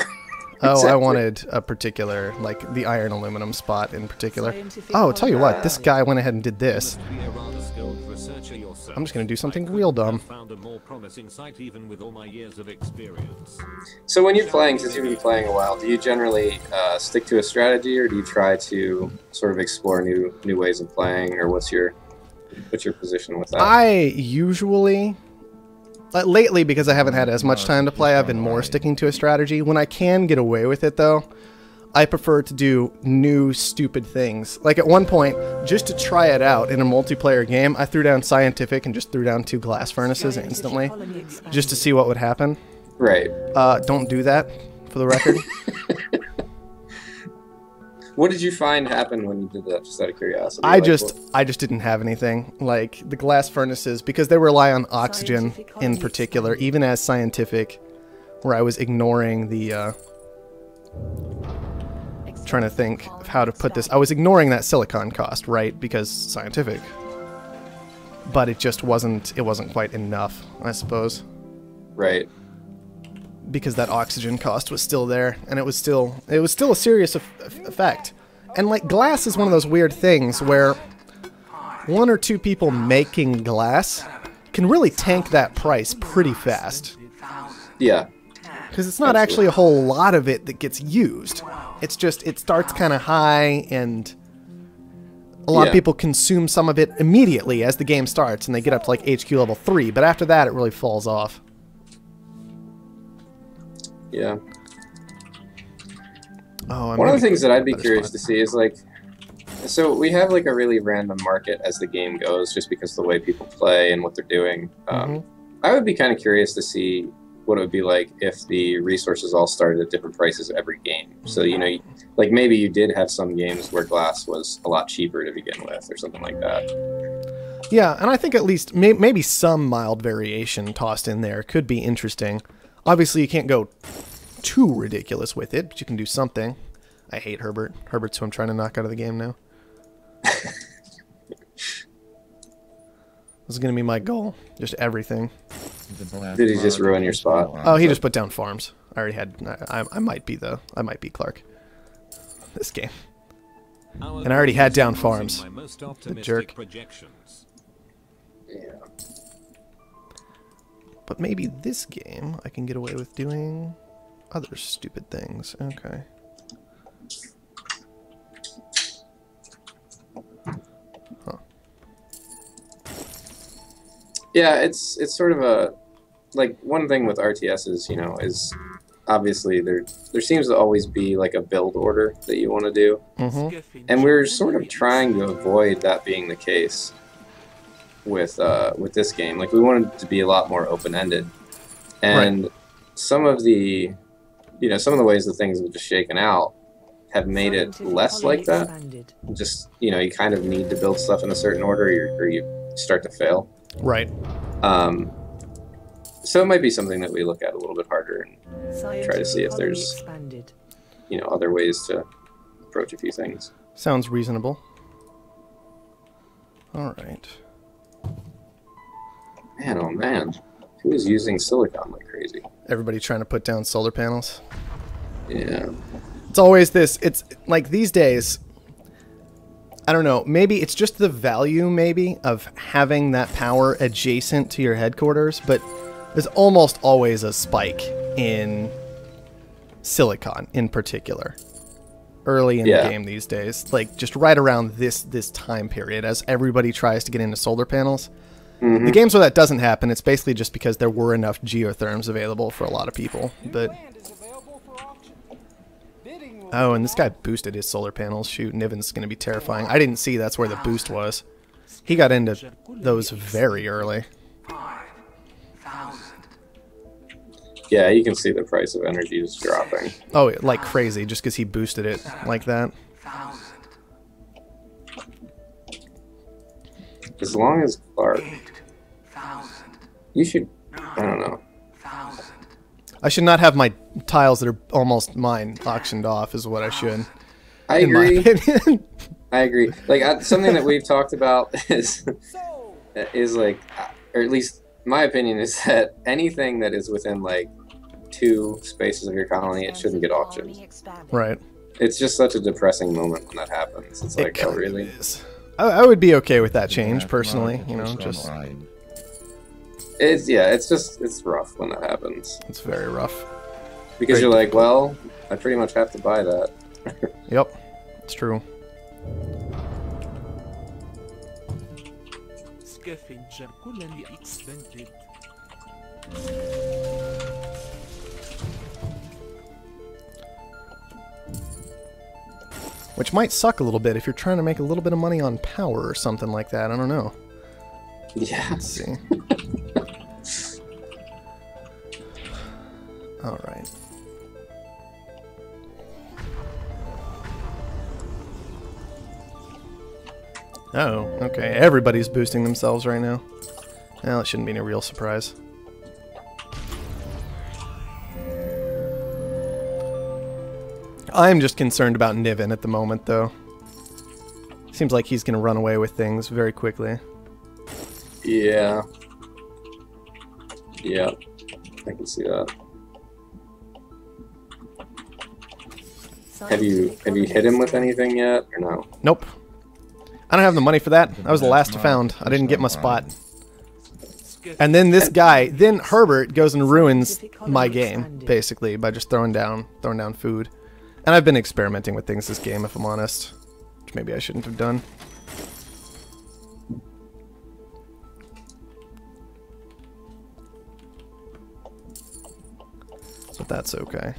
Oh, exactly. I wanted a particular, like, the iron aluminum spot in particular. Oh, tell you what, this guy went ahead and did this. researcher yourself. I'm just gonna do something real dumb. Found a more promising site even with all my years of experience. So when you're playing, since you've been playing a while, do you generally stick to a strategy, or do you try to sort of explore new ways of playing, or what's your position with that? I usually, lately, because I haven't had as much time to play, I've been more sticking to a strategy. When I can get away with it, though, I prefer to do new, stupid things. Like at one point, just to try it out in a multiplayer game, I threw down Scientific and just threw down 2 glass furnaces instantly, just to see what would happen. Right. Don't do that, for the record. What did you find happened when you did that, just out of curiosity? I just didn't have anything. Like, the glass furnaces, because they rely on oxygen in particular, even as Scientific, where I was ignoring the, trying to think of how to put this. I was ignoring that silicon cost, right? Because Scientific. But it just wasn't quite enough, I suppose. Right. Because that oxygen cost was still there, and it was still a serious effect. And like glass is one of those weird things where 1 or 2 people making glass can really tank that price pretty fast. Yeah. Because it's not actually a whole lot of it that gets used. It's just, it starts kind of high, and a lot of people consume some of it immediately as the game starts, and they get up to like HQ level 3, but after that it really falls off. Yeah. Oh, one of the things that I'd be curious to see is like, so we have like a really random market as the game goes, just because of the way people play and what they're doing. I would be kind of curious to see what it would be like if the resources all started at different prices every game. So, you know, like maybe you did have some games where glass was a lot cheaper to begin with or something like that. Yeah, and I think at least maybe some mild variation tossed in there could be interesting. Obviously, you can't go too ridiculous with it, but you can do something. I hate Herbert. Herbert's who I'm trying to knock out of the game now. This is going to be my goal. Just everything. Did he just ruin your spot? Oh, he just put down farms. I already had... I might be Clark. This game. And I already had down farms. The jerk. Yeah. But maybe this game I can get away with doing other stupid things. Okay. Huh. Yeah, it's sort of a, like, one thing with RTSs, you know, is obviously there seems to always be like a build order that you want to do. And we're sort of trying to avoid that being the case with this game. Like, we wanted it to be a lot more open-ended. And some of the, you know, some of the ways that things have just shaken out have made it less like that. Just, you know, you kind of need to build stuff in a certain order or you start to fail. Right. So it might be something that we look at a little bit harder and try to see if there's, you know, other ways to approach a few things. Sounds reasonable. All right. Man, oh man. Who is using silicon like crazy? Everybody trying to put down solar panels. Yeah. It's always this. It's like these days, I don't know, maybe it's just the value, maybe, of having that power adjacent to your headquarters, but there's almost always a spike in silicon in particular. Early in the game these days. Like, just right around this time period, as everybody tries to get into solar panels. The games where that doesn't happen, it's basically just because there were enough geotherms available for a lot of people. But oh, and this guy boosted his solar panels. Shoot, Niven's going to be terrifying. I didn't see that's where the boost was. He got into those very early. Yeah, you can see the price of energy is dropping. Oh, like crazy, just because he boosted it like that. As long as Clark, you should, I don't know. I should not have my tiles that are almost mine auctioned off is what I should. I agree. I agree. Like, something that we've talked about is like, or at least my opinion is that anything that is within like 2 spaces of your colony, it shouldn't get auctioned. Right. It's just such a depressing moment when that happens. It's like, oh really? I would be okay with that change personally. You know, just It's rough when that happens. it's very rough. Because Very you're like, well, I pretty much have to buy that. Yep, it's true. Scavenger كلني expanded. Which might suck a little bit if you're trying to make a little bit of money on power or something like that. I don't know. Yeah. Let's see. All right. Oh, okay. Everybody's boosting themselves right now. Well, it shouldn't be any real surprise. I'm just concerned about Niven at the moment, though. Seems like he's going to run away with things very quickly. Yeah. Yeah. I can see that. Have you hit him with anything yet, or no? Nope. I don't have the money for that. I was the last to found. I didn't get my spot. And then this guy, then Herbert goes and ruins my game, basically, by just throwing down food. And I've been experimenting with things this game, if I'm honest. Which maybe I shouldn't have done. But that's okay.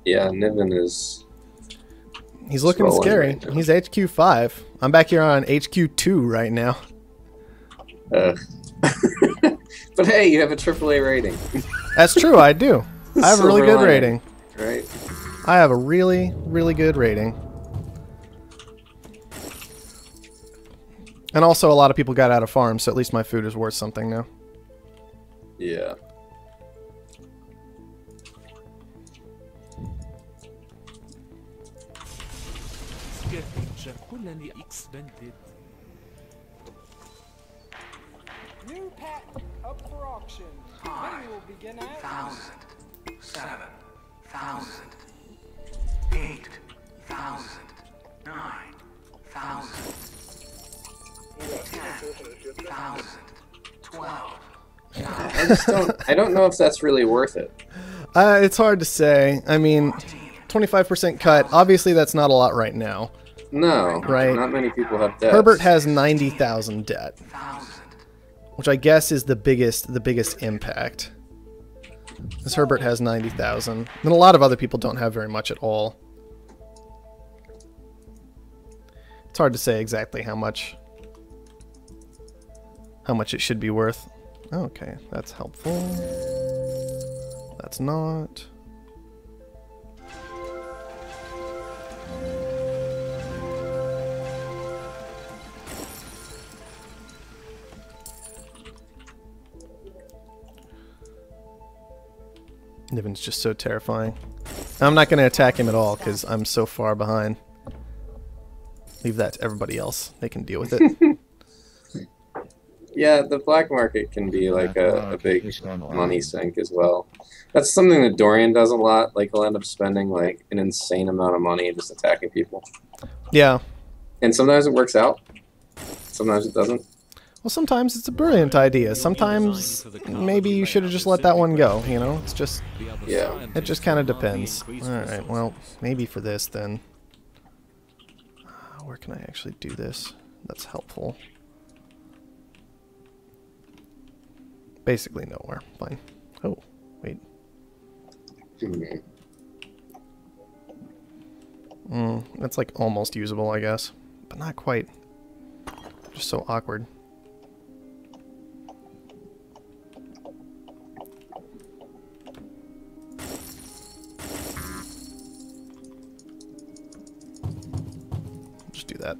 Yeah, Niven is... He's looking Scrolling scary. right now. He's HQ 5. I'm back here on HQ 2 right now. But hey, you have a AAA rating. That's true, I do. I have a really Silver good lining, rating. right? I have a really, really good rating. And also, a lot of people got out of farms, so at least my food is worth something now. Yeah. Scavenger كلني expanded. New patent up for auction. Bidding will begin at 1,000, 7,000, 8,000, 9,000, 10,000, 12. I don't know if that's really worth it. It's hard to say. I mean, 25% cut. Obviously, that's not a lot right now. No, Right. Not many people have debts. Herbert has 90,000 debt, which I guess is the biggest impact. Because Herbert has 90,000, and a lot of other people don't have very much at all. It's hard to say exactly how much it should be worth. Okay, that's helpful. That's not. Niven's just so terrifying. I'm not going to attack him at all because I'm so far behind. Leave that to everybody else. They can deal with it. Yeah, the black market can be like a big money sink as well. That's something that Dorian does a lot. Like, he'll end up spending like an insane amount of money just attacking people. Yeah. And sometimes it works out. Sometimes it doesn't. Well, sometimes it's a brilliant idea. Sometimes maybe you should have just let that one go, you know? It's just... Yeah. It just kind of depends. Alright, well, maybe for this then. Where can I actually do this? That's helpful. Basically nowhere. Fine. Oh, wait. That's like almost usable, I guess. But not quite. Just so awkward. Just do that.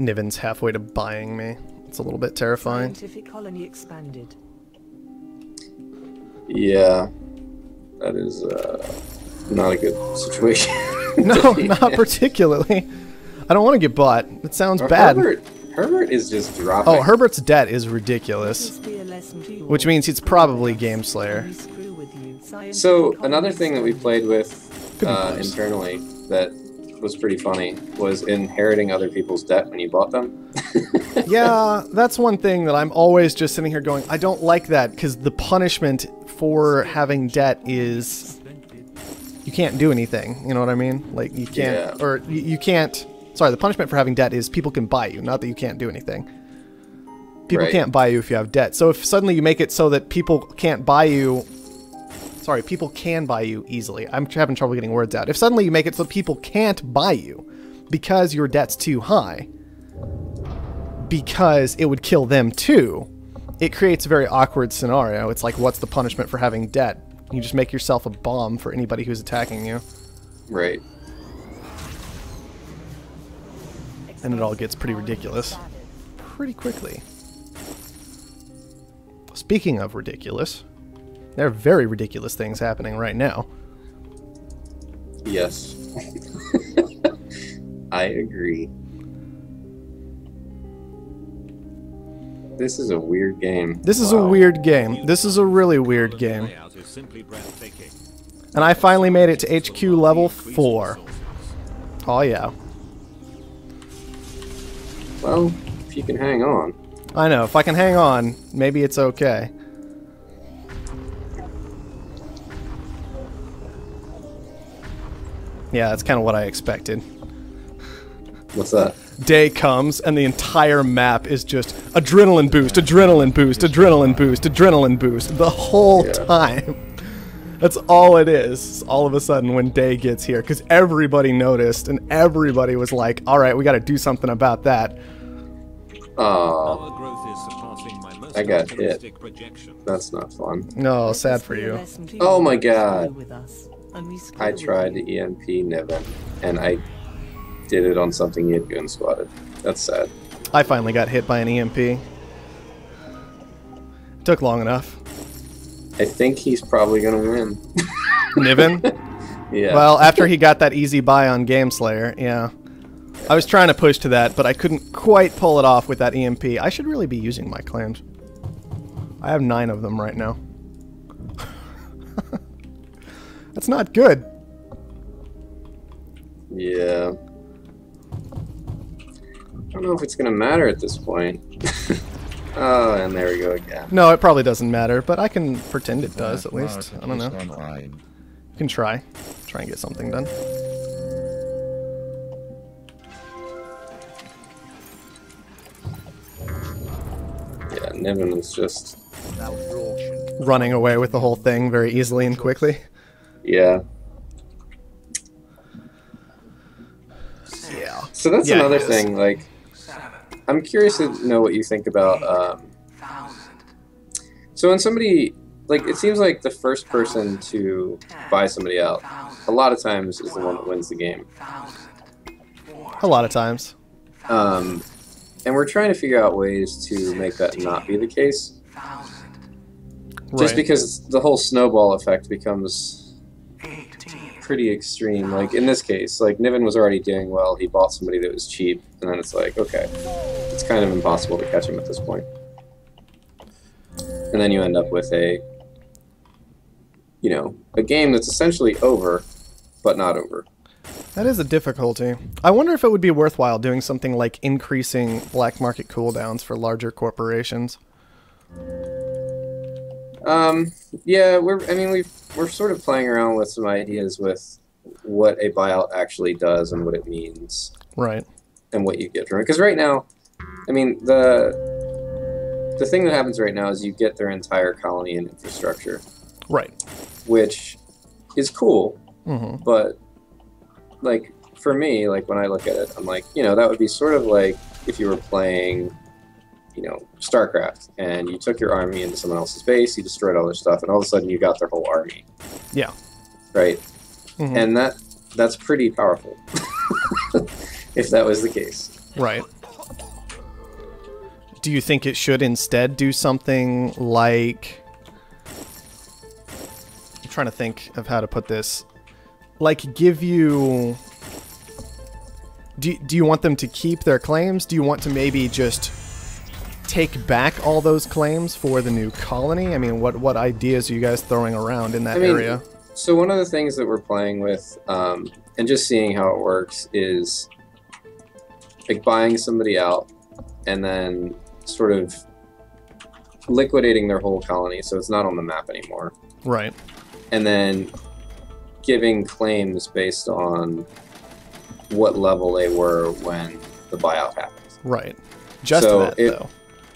Niven's halfway to buying me. It's a little bit terrifying. Scientific colony expanded. Yeah. That is not a good situation. No, not particularly. I don't want to get bought. It sounds bad. Herbert is just dropping. Oh, Herbert's debt is ridiculous, which means he's probably Game Slayer. So another thing that we played with Could be close. internally that was pretty funny was inheriting other people's debt when you bought them. Yeah, that's one thing that I'm always just sitting here going, I don't like that, because the punishment for having debt is you can't do anything. You know what I mean? Like, you can't, Yeah. or you can't. Sorry, the punishment for having debt is people can buy you, not that you can't do anything. People Right. can't buy you if you have debt. So if suddenly you make it so that people can't buy you, sorry, people can buy you easily. I'm having trouble getting words out. If suddenly you make it so people can't buy you because your debt's too high, because it would kill them too, it creates a very awkward scenario. It's like, what's the punishment for having debt? You just make yourself a bomb for anybody who's attacking you. Right. And it all gets pretty ridiculous pretty quickly. Speaking of ridiculous, there are very ridiculous things happening right now. Yes. I agree. This is a weird game. This is a weird game. This is a really weird game. Layout is simply breathtaking. And I finally made it to HQ level 4. Oh yeah. Well, if you can hang on. I know, if I can hang on, maybe it's okay. Yeah, that's kind of what I expected. What's that? Day comes and the entire map is just adrenaline boost, adrenaline boost, adrenaline boost, adrenaline boost the whole Yeah. time. That's all it is. All of a sudden when day gets here, because everybody noticed and everybody was like, all right, we got to do something about that. Aw, Our growth is surpassing my most I got hit. optimistic projections. that's not fun. No, sad for you. Oh my god. I tried to EMP Niven, and I did it on something he had goon squatted. That's sad. I finally got hit by an EMP. Took long enough. I think he's probably gonna win. Niven? Yeah. Well, after he got that easy buy on Game Slayer, yeah. I was trying to push to that, but I couldn't quite pull it off with that EMP. I should really be using my clams. I have 9 of them right now. That's not good. Yeah. I don't know if it's gonna matter at this point. Oh, and there we go again. No, it probably doesn't matter, but I can pretend it does at least. I don't know. You can try. Try and get something done. Yeah, Niven was just... Running away with the whole thing very easily and quickly. Yeah. Yeah. So that's Yeah, another it is. thing, like... I'm curious to know what you think about, So when somebody... Like, it seems like the first person to buy somebody out, a lot of times is the one that wins the game. A lot of times. And we're trying to figure out ways to make that not be the case. Just Right. because the whole snowball effect becomes pretty extreme. Like, in this case, like, Niven was already doing well, he bought somebody that was cheap, and then it's like, okay, it's kind of impossible to catch him at this point. And then you end up with a, you know, a game that's essentially over, but not over. That is a difficulty. I wonder if it would be worthwhile doing something like increasing black market cooldowns for larger corporations. Yeah, we're sort of playing around with some ideas with what a buyout actually does and what it means Right. and what you get from it. Because right now, I mean, the thing that happens right now is you get their entire colony and infrastructure, Right. which is cool, Mm-hmm. but like for me, like when I look at it, I'm like, you know, that would be sort of like if you were playing, you know, StarCraft, and you took your army into someone else's base, you destroyed all their stuff, and all of a sudden you got their whole army. Yeah. Right? Mm-hmm. And that's pretty powerful. If that was the case. Right. Do you think it should instead do something like... I'm trying to think of how to put this. Like, give you... do you want them to keep their claims? Do you want to maybe just take back all those claims for the new colony? I mean, what ideas are you guys throwing around in that area? So one of the things that we're playing with, and just seeing how it works, is like buying somebody out and then sort of liquidating their whole colony so it's not on the map anymore. Right. And then giving claims based on what level they were when the buyout happened. Right. Just so that, though.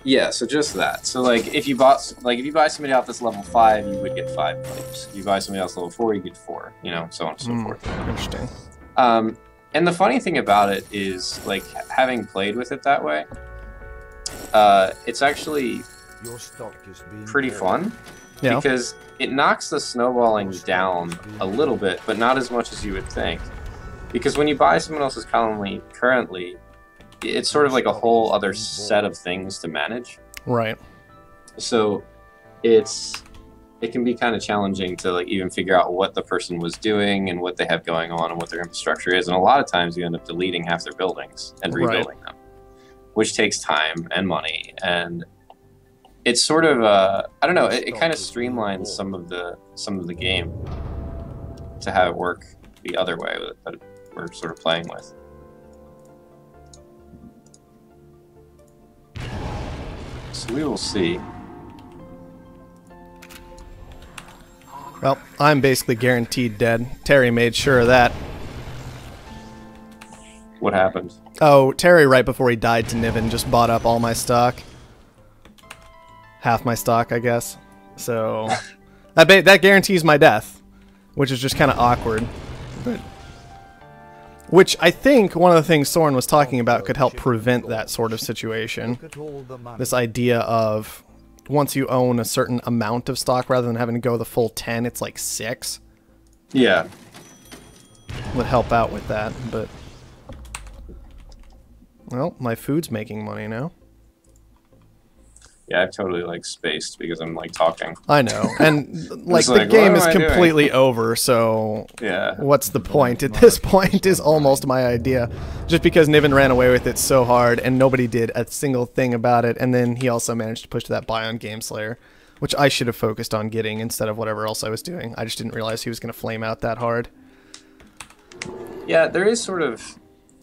Yeah, so just that. So like if you buy somebody out that's level 5, you would get 5 claims. If you buy somebody else level 4, you get 4, you know, so on and so forth. Interesting. And the funny thing about it is, like, having played with it that way, it's actually pretty fun. Yeah. Because it knocks the snowballing down a little bit, but not as much as you would think. Because when you buy someone else's colony currently, it's sort of like a whole other set of things to manage. Right. So it can be kind of challenging to like even figure out what the person was doing and what they have going on and what their infrastructure is. And a lot of times you end up deleting half their buildings and rebuilding them, which takes time and money. And it's sort of I don't know, it kind of streamlines some of the game to have it work the other way that we're sort of playing with. So we will see. Well, I'm basically guaranteed dead. Terry made sure of that. What happened? Oh, Terry, right before he died to Niven, just bought up all my stock. Half my stock, I guess. So that guarantees my death, which is just kind of awkward. But which I think one of the things Soren was talking about could help prevent that sort of situation. This idea of once you own a certain amount of stock, rather than having to go the full 10, it's like 6. Yeah. Would help out with that, but... Well, my food's making money now. Yeah, I've totally like spaced because I'm like talking. I know, and like the like, game what is am I doing? completely over, so Yeah. what's the point? At this point is almost my idea. Just because Niven ran away with it so hard and nobody did a single thing about it, and then he also managed to push that buy on Gameslayer, which I should have focused on getting instead of whatever else I was doing. I just didn't realize he was going to flame out that hard. Yeah, there is sort of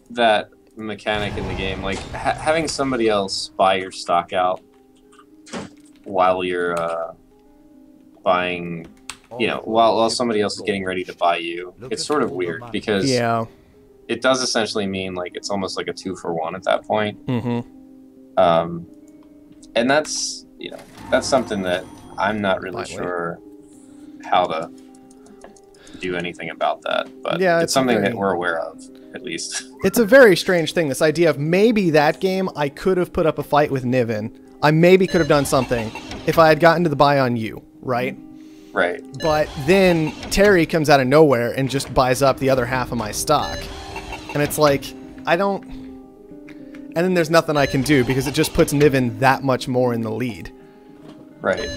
that mechanic in the game, like having somebody else buy your stock out while you're buying, you know, while somebody else is getting ready to buy you. It's sort of weird because Yeah. it does essentially mean like it's almost like a 2-for-1 at that point. Mm-hmm. And that's, you know, that's something that I'm not really sure how to do anything about that, but Yeah, it's something that we're aware of, at least. It's a very strange thing, this idea of maybe that game I could have put up a fight with Niven. I maybe could have done something if I had gotten to the buy on you, right? Right. But then Terry comes out of nowhere and just buys up the other half of my stock. And it's like, I don't... And then there's nothing I can do because it just puts Niven that much more in the lead. Right.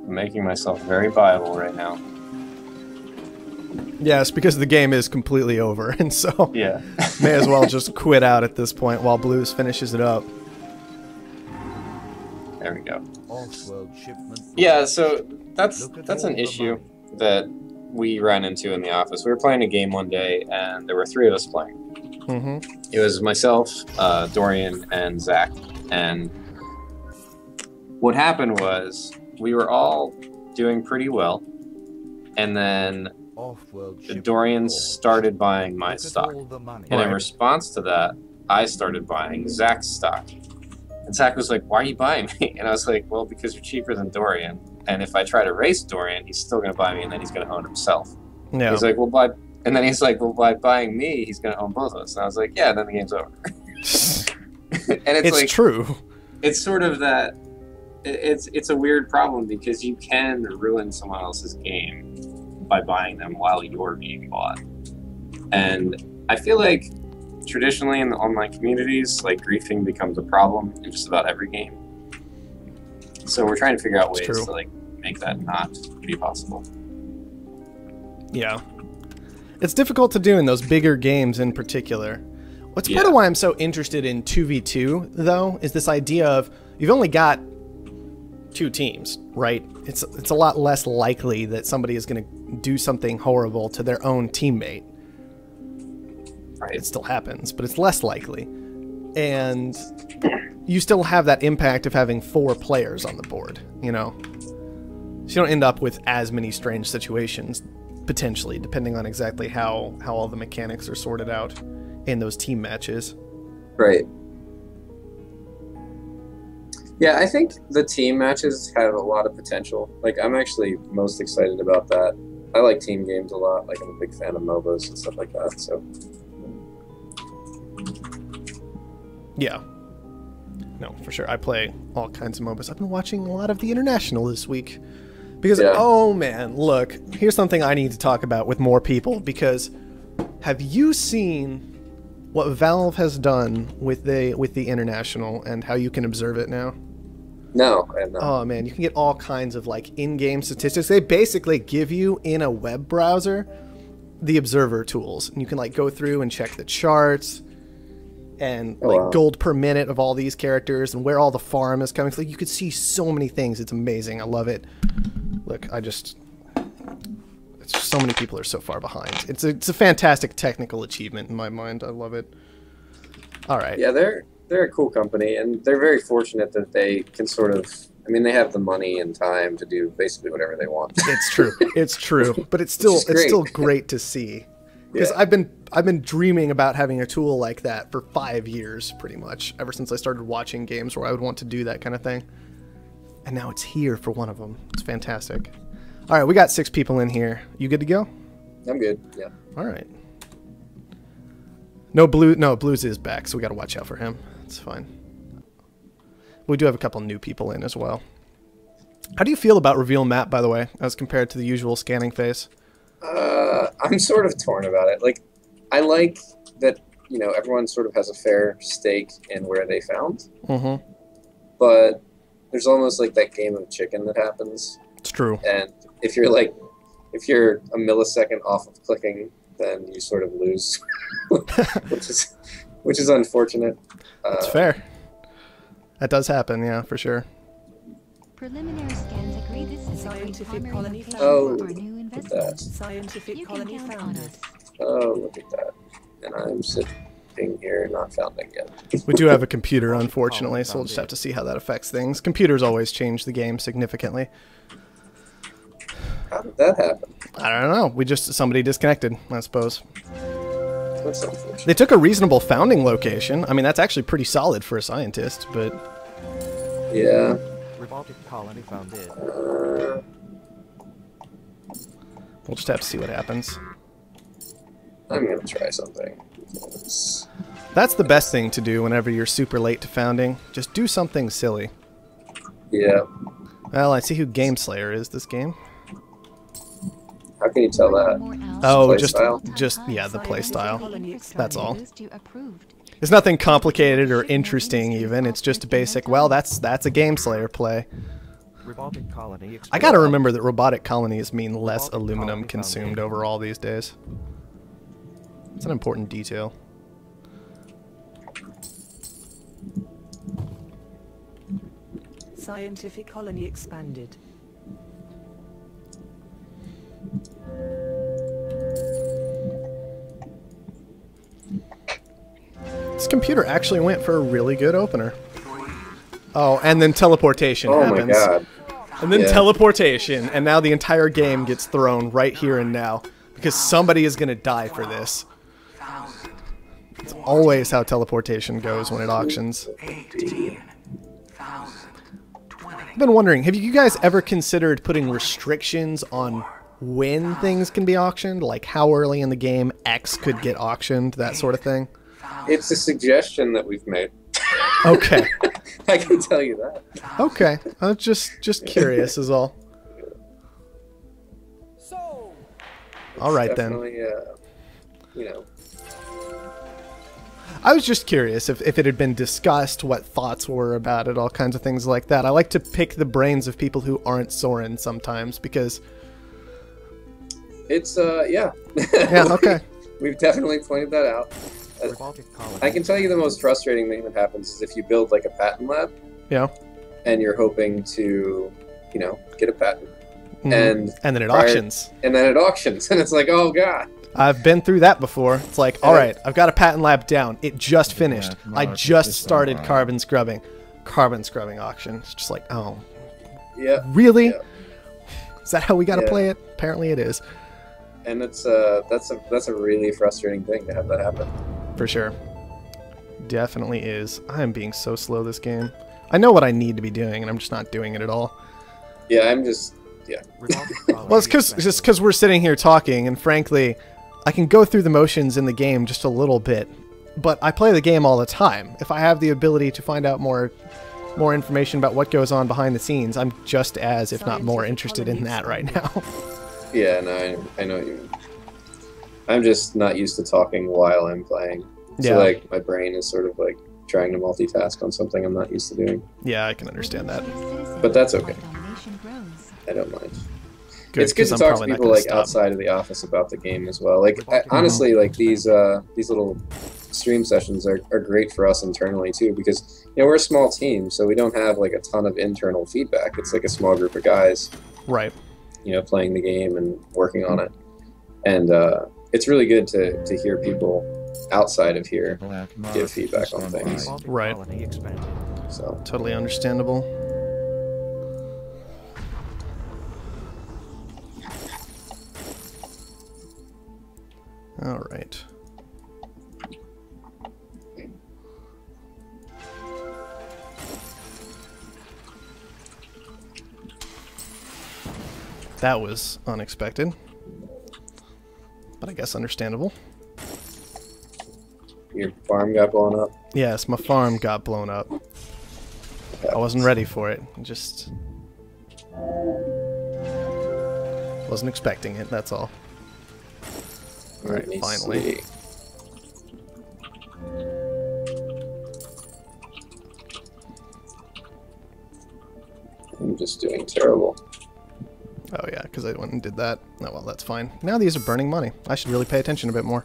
I'm making myself very viable right now. Yes, because the game is completely over, and so Yeah. may as well just quit out at this point while Blues finishes it up. There we go. Yeah, so that's an issue that we ran into in the office. We were playing a game one day, and there were 3 of us playing. Mm-hmm. It was myself, Dorian, and Zach. And what happened was we were all doing pretty well, and then Dorian started buying my stock. And in response to that, I started buying Zach's stock. And Zach was like, "Why are you buying me?" And I was like, "Well, because you're cheaper than Dorian. And if I try to race Dorian, he's still going to buy me, and then he's going to own himself." Yeah. He's like, "Well, and then he's like, "Well, by buying me, he's going to own both of us." And I was like, "Yeah, then the game's over." And it's like, true. It's sort of that. It's a weird problem because you can ruin someone else's game by buying them while you're being bought. And I feel like traditionally in the online communities, like griefing becomes a problem in just about every game. So we're trying to figure out ways to like make that not be possible. Yeah. It's difficult to do in those bigger games in particular. What's part of why I'm so interested in 2v2, though, is this idea of you've only got 2 teams, right? It's a lot less likely that somebody is going to do something horrible to their own teammate. Right. It still happens, but it's less likely. And you still have that impact of having 4 players on the board, you know? So you don't end up with as many strange situations, potentially, depending on exactly how all the mechanics are sorted out in those team matches. Right. Yeah, I think the team matches have a lot of potential. Like, I'm actually most excited about that. I like team games a lot. Like, I'm a big fan of MOBAs and stuff like that, so... Yeah. No, for sure. I play all kinds of MOBAs. I've been watching a lot of the International this week. Because, oh man, look, here's something I need to talk about with more people, because have you seen what Valve has done with the International and how you can observe it now? No, I have not. Oh man, you can get all kinds of like in-game statistics. They basically give you in a web browser the observer tools, and you can like go through and check the charts and gold per minute of all these characters and where all the farm is coming. So like, you could see so many things. It's amazing. I love it. Look, it's just so many people are so far behind. It's a fantastic technical achievement in my mind. I love it. All right. Yeah, they're a cool company, and they're very fortunate that they can sort of... I mean, they have the money and time to do basically whatever they want. It's true. It's true. But it's still great to see. Because I've been dreaming about having a tool like that for 5 years, pretty much, ever since I started watching games where I would want to do that kind of thing. And now it's here for one of them. It's fantastic. All right, we got 6 people in here. You good to go? I'm good. Yeah. All right. No, Blues is back, so we got to watch out for him. It's fine. We do have a couple new people in as well. How do you feel about reveal map, by the way, as compared to the usual scanning phase? I'm sort of torn about it. Like, I like that, you know, everyone sort of has a fair stake in where they found. Mm-hmm. But there's almost like that game of chicken that happens. It's true. And if you're a millisecond off of clicking, then you sort of lose, which is unfortunate. That's fair. That does happen, yeah, for sure. Preliminary scans agree this is Scientific colony location found. for our new Look at investment. that. Scientific You can colony count on found. us. Oh, look at that. And I'm sitting here not founding yet. We do have a computer, unfortunately, so we'll just have to see how that affects things. Computers always change the game significantly. How did that happen? I don't know. Somebody disconnected, I suppose. That's unfortunate. They took a reasonable founding location. I mean, that's actually pretty solid for a scientist, but... Yeah. Robotic colony founded. We'll just have to see what happens. I'm going to try something. That's the best thing to do whenever you're super late to founding. Just do something silly. Yeah. Well, I see who Game Slayer is this game. How can you tell that? Oh, Play just style? the play style. That's all. Approved. There's nothing complicated or interesting even. It's just a basic, well, that's a Game Slayer play. Robotic colony. I gotta remember that robotic colonies mean less aluminum consumed overall these days. It's an important detail. Scientific colony expanded. This computer actually went for a really good opener. Oh, and then teleportation happens. Oh my god. And then teleportation, and now the entire game gets thrown right here and now. Because somebody is going to die for this. It's always how teleportation goes when it auctions. 18,000. I've been wondering, have you guys ever considered putting restrictions on when things can be auctioned? Like how early in the game X could get auctioned, that sort of thing? It's a suggestion that we've made. Okay. I can tell you that. Okay. I was just curious is all. So, All right then. Definitely, you know. I was just curious if it had been discussed, what thoughts were about it, all kinds of things like that. I like to pick the brains of people who aren't Soren sometimes because It's yeah. Yeah, okay. We've definitely pointed that out. Robotic colony. I can tell you the most frustrating thing that happens is if you build like a patent lab Yeah. and you're hoping to, you know, get a patent. Mhm. And then it auctions. And then it auctions, and it's like, oh god. I've been through that before. It's like, all right, I've got a patent lab down. It just finished. I just started carbon scrubbing. Carbon scrubbing auction. It's just like, oh. Yeah. Really? Yeah. Is that how we got to Yeah. play it? Apparently it is. And that's a really frustrating thing to have that happen. For sure. Definitely is. I am being so slow this game. I know what I need to be doing, and I'm just not doing it at all. Yeah, I'm just, yeah. Robotic colony Well, it's just because we're sitting here talking, and frankly, I can go through the motions in the game just a little bit, but I play the game all the time. If I have the ability to find out more information about what goes on behind the scenes, I'm just as, if not more, interested in that right now. Yeah, no, I know what you mean. I'm just not used to talking while I'm playing. So, Yeah. like, my brain is sort of, like, trying to multitask on something I'm not used to doing. Yeah, I can understand that. But that's okay. Domination grows. I don't mind. Good, It's good 'cause to I'm talk to probably not people, gonna like, stop. outside of the office about the game as well. Like, honestly, like, these little stream sessions are great for us internally, too, because, you know, we're a small team, so we don't have, like, a ton of internal feedback. It's, like, a small group of guys, Right. you know, playing the game and working on it. And it's really good to hear people outside of here give feedback on things. Robotic Right. colony expanded. So, Totally understandable. All right. That was unexpected, but I guess understandable. your farm got blown up. Yes, my farm got blown up. I wasn't ready for it. Just wasn't expecting it, that's all. Let Alright, me finally. see. I'm just doing terrible. Oh yeah, because I went and did that. Oh well, that's fine. Now these are burning money. I should really pay attention a bit more.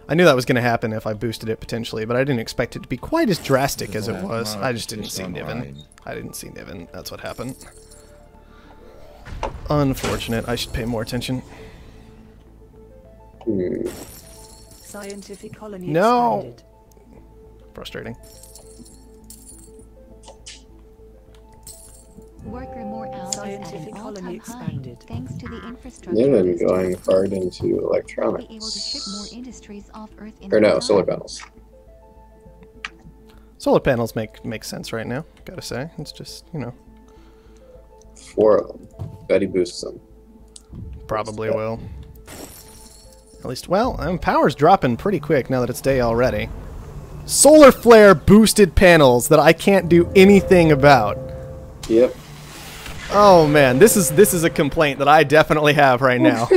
I knew that was going to happen if I boosted it potentially, but I didn't expect it to be quite as drastic as it was. I just didn't see Niven. I didn't see Niven. That's what happened. Unfortunate. I should pay more attention. Scientific colony No! expanded. Frustrating. Worker more hours at Scientific an colony all-time high, expanded. thanks to the infrastructure. Niven boosted. going hard into Be able to ship more electronics. industries off Earth in Or no, no solar time. panels. Solar panels make sense right now, gotta say. It's just, you know, 4 of them. Betty boosts them. probably will. At least, well, power's dropping pretty quick now that it's day already. Solar flare boosted panels that I can't do anything about. Yep. Oh man, this is a complaint that I definitely have right now.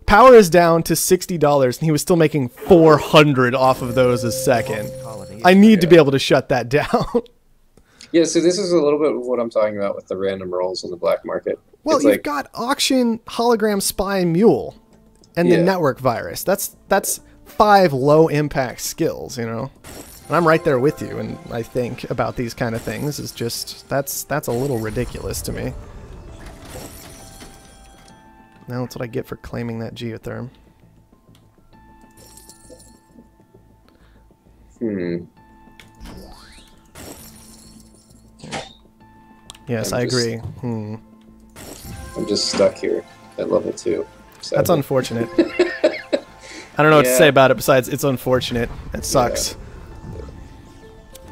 Power is down to $60 and he was still making 400 off of those a second. Colony I need to be able to shut that down. Yeah, so this is a little bit of what I'm talking about with the random rolls in the black market. Well, It's you've like, got auction, hologram, spy, mule, and then Yeah. network virus. That's 5 low impact skills, you know. And I'm right there with you, and I think about these kind of things is just that's a little ridiculous to me. Now that's what I get for claiming that geotherm. Yes, I agree. I'm just stuck here at level 2. That's sadly. unfortunate. I don't know what to Yeah. say about it besides it's unfortunate. It sucks.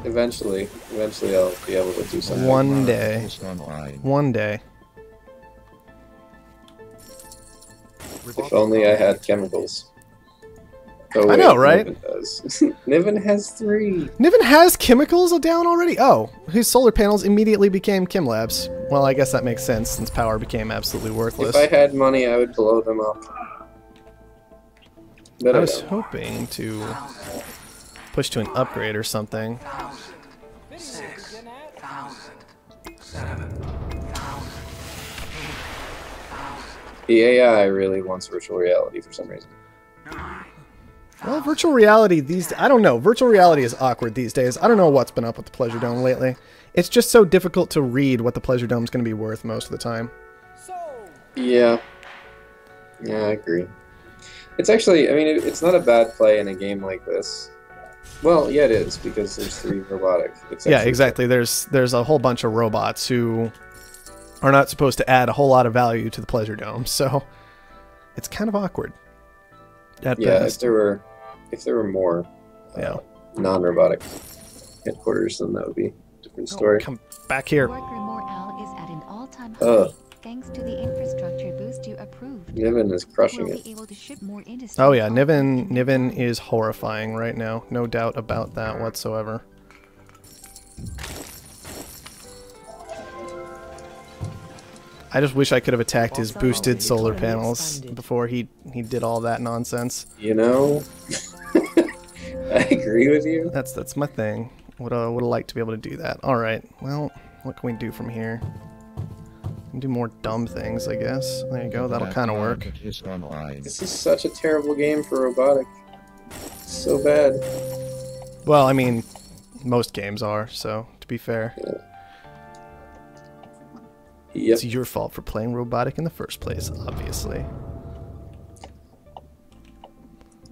Eventually I'll be able to do something. One day. One day. If only I had chemicals. Oh, I know, right? Niven does. Niven has 3. Niven has chemicals down already? Oh, his solar panels immediately became chem labs. Well, I guess that makes sense since power became absolutely worthless. If I had money, I would blow them up. But I I was don't. hoping to push to an upgrade or something. 6,000, 7,000, 8,000, The AI really wants virtual reality for some reason. Well, virtual reality I don't know. Virtual reality is awkward these days. I don't know what's been up with the Pleasure Dome lately. It's just so difficult to read what the Pleasure Dome is going to be worth most of the time. Yeah. Yeah, I agree. It's actually, I mean, it's not a bad play in a game like this. Well, yeah, it is, because there's 3 robotic. Yeah, exactly. There's a whole bunch of robots who are not supposed to add a whole lot of value to the Pleasure Dome, so it's kind of awkward. At best. if there were more non-robotic headquarters, then that would be a different story. Come back here. Worker morale is at an all-time high. Thanks to the infrastructure boost you approved. Niven is crushing we'll it. be able to ship more industry. Oh yeah, Niven is horrifying right now. No doubt about that whatsoever. I just wish I could have attacked his boosted solar panels before he did all that nonsense. You know, I agree with you. That's my thing. Would have liked to be able to do that. All right. Well, what can we do from here? We can do more dumb things, I guess. There you go. That'll kind of work. This is such a terrible game for robotic. It's so bad. Well, I mean, most games are. So to be fair. Yeah. It's your fault for playing robotic in the first place, obviously.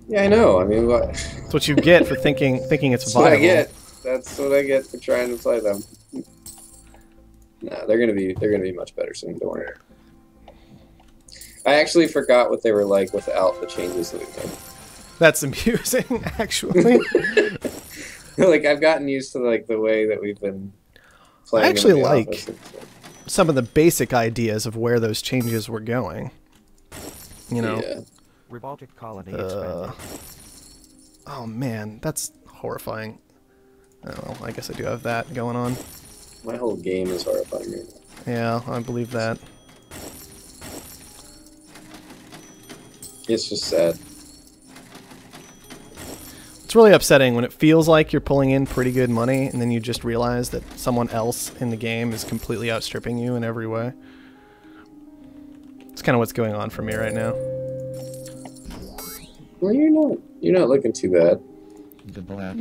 Yeah, I know. I mean, what? That's what you get for thinking it's That's viable. what I get. That's what I get for trying to play them. Nah, they're gonna be much better soon. Don't worry. I actually forgot what they were like without the changes that we made. That's amusing, actually. Like I've gotten used to like the way that we've been playing. I actually in the like office. some of the basic ideas of where those changes were going. You know. Yeah. Robotic colony expanded. Oh man, that's horrifying. Oh, well, I guess I do have that going on. My whole game is horrifying right now. Yeah, I believe that. It's just sad. It's really upsetting when it feels like you're pulling in pretty good money and then you just realize that someone else in the game is completely outstripping you in every way. It's kind of what's going on for me right now. Well, you're not looking too bad.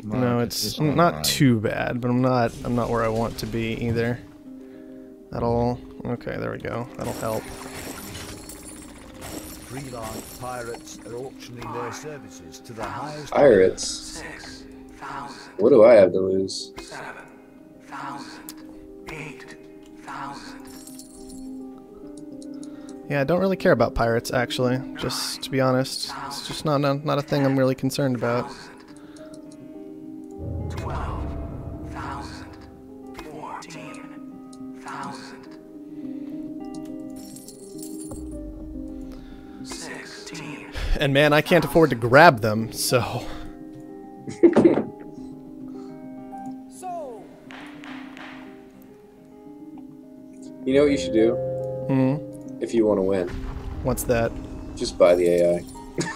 No, it's not too bad, but I'm not where I want to be either. That'll okay, there we go. That'll help. Freelance pirates are auctioning their services to the highest. Pirates. 6,000. What do I have to lose? 7,000. 8,000. Yeah, I don't really care about pirates actually. Just to be honest, it's just not a thing I'm really concerned about. 12,000. 14,000. 16. And man, I can't afford to grab them, so. You know what you should do? If you want to win. What's that? Just buy the AI.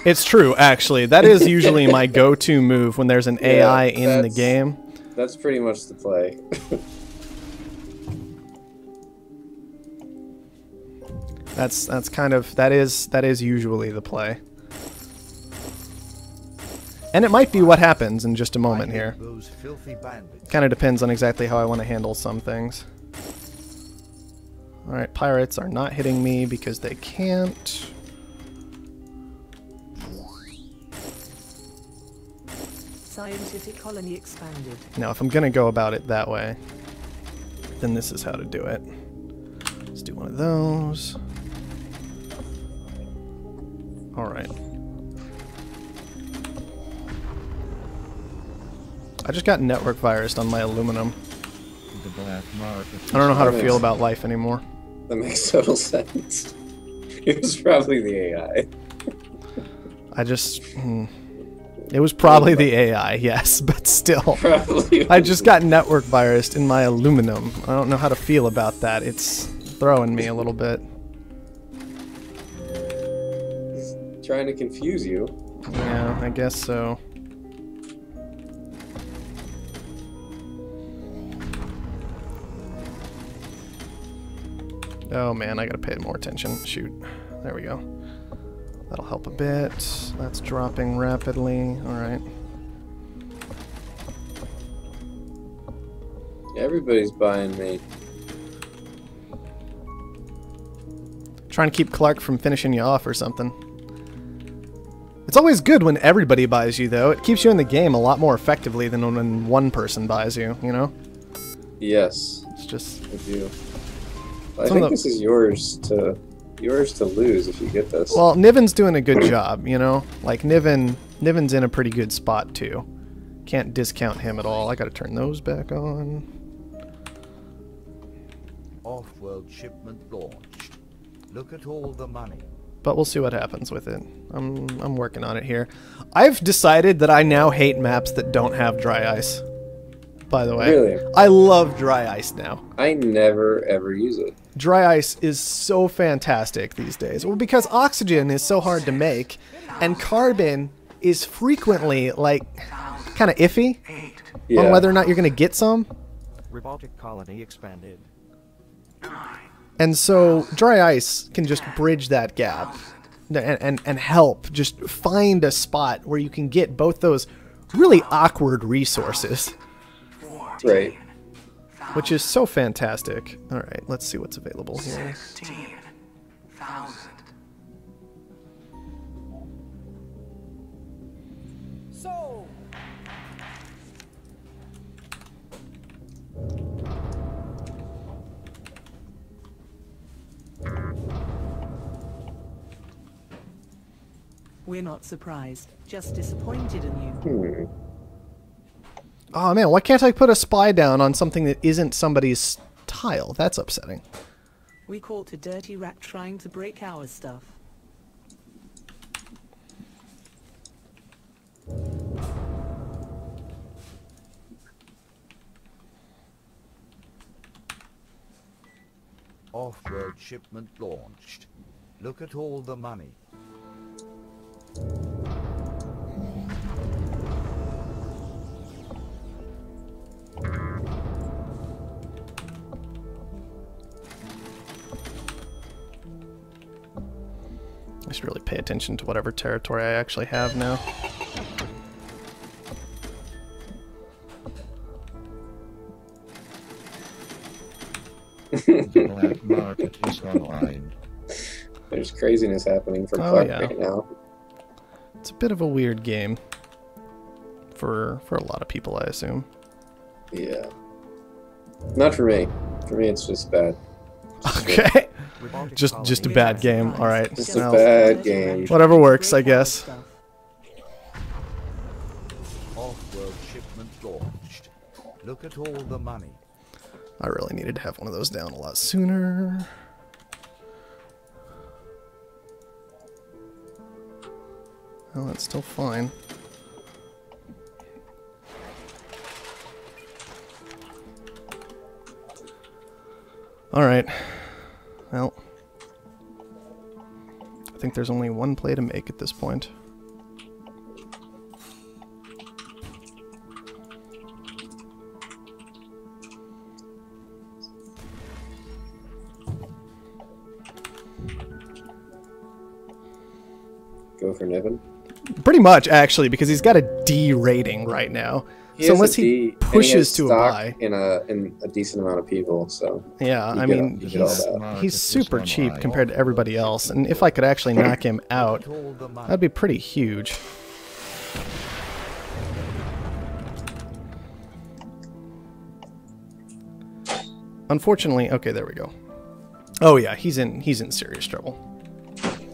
It's true, actually. That is usually my go-to move when there's an AI in the game. That's pretty much the play. That's kind of that is usually the play. And it might be what happens in just a moment here. Those filthy bandits. Kind of depends on exactly how I want to handle some things. Alright, pirates are not hitting me because they can't. Scientific colony expanded. Now, if I'm going to go about it that way, then this is how to do it. Let's do one of those. Alright. I just got network virused on my aluminum. I don't know how to feel about life anymore. That makes total sense. It was probably the AI. I just... It was probably the AI, yes, but still. I just got network virused in my aluminum. I don't know how to feel about that. It's throwing me a little bit. He's trying to confuse you. Yeah, I guess so. Oh man, I gotta pay more attention. Shoot. There we go. That'll help a bit. That's dropping rapidly. Alright. Everybody's buying me. Trying to keep Clark from finishing you off or something. It's always good when everybody buys you, though. It keeps you in the game a lot more effectively than when one person buys you, you know? Yes. It's just... I do. I think this is yours to lose if you get this. Well, Niven's doing a good job, you know? Like, Niven's in a pretty good spot, too. Can't discount him at all. I gotta turn those back on. Offworld shipment launched. Look at all the money. But we'll see what happens with it. I'm working on it here. I've decided that I now hate maps that don't have dry ice. By the way. Really? I love dry ice now. I never ever use it. Dry ice is so fantastic these days. Well, because oxygen is so hard to make, and carbon is frequently, like, kind of iffy on whether or not you're going to get some. Robotic colony expanded. And so dry ice can just bridge that gap and help just find a spot where you can get both those really awkward resources. Right. Which is so fantastic. All right, let's see what's available here. 16,000. So, We're not surprised, just disappointed in you. Oh man, why can't I put a spy down on something that isn't somebody's tile? That's upsetting. We caught a dirty rat trying to break our stuff. Offworld shipment launched. Look at all the money. I should really pay attention to whatever territory I actually have now. Black market is online. There's craziness happening for Clark right now. It's a bit of a weird game for a lot of people, I assume. Yeah. Not for me. For me, it's just bad. Okay. Just a bad game. All right. Just a bad game. Whatever works, I guess. Offworld shipment launched. Look at all the money. I really needed to have one of those down a lot sooner. Well, that's still fine. Alright. Well, I think there's only one play to make at this point. Go for Niven? Pretty much, actually, because he's got a D rating right now. So unless he pushes to a buy in a decent amount of people, so yeah, I mean he's super cheap compared to everybody else, and if I could actually knock him out, that'd be pretty huge. Unfortunately, okay, there we go. Oh yeah, he's in serious trouble.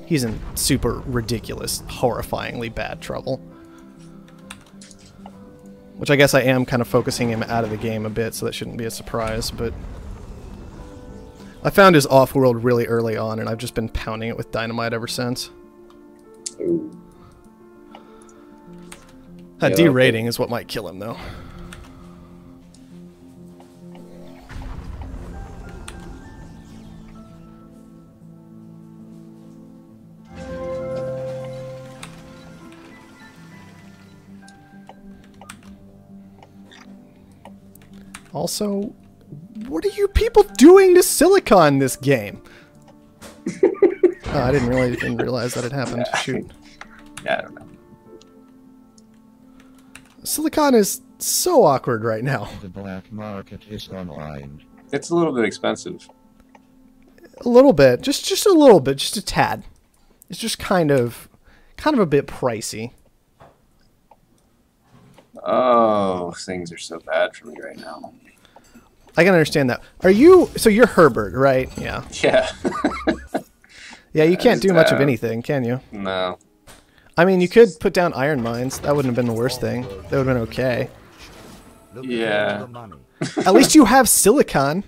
He's in super ridiculous, horrifyingly bad trouble. Which I guess I am kind of focusing him out of the game a bit, so that shouldn't be a surprise, but I found his Offworld really early on, and I've just been pounding it with dynamite ever since. Ooh. That D rating is what might kill him, though. Also, what are you people doing to Silicon this game? Oh, I didn't realize that it happened. Yeah. Shoot. Yeah, I don't know. Silicon is so awkward right now. The black market is online. It's a little bit expensive. A little bit, just a little bit, just a tad. It's just kind of a bit pricey. Oh, things are so bad for me right now. I can understand that. Are you? So you're Herbert, right? Yeah. Yeah. Yeah, you can't do much of anything, can you? No. I mean, you could put down iron mines. That wouldn't have been the worst thing. That would have been okay. Yeah. At least you have silicon.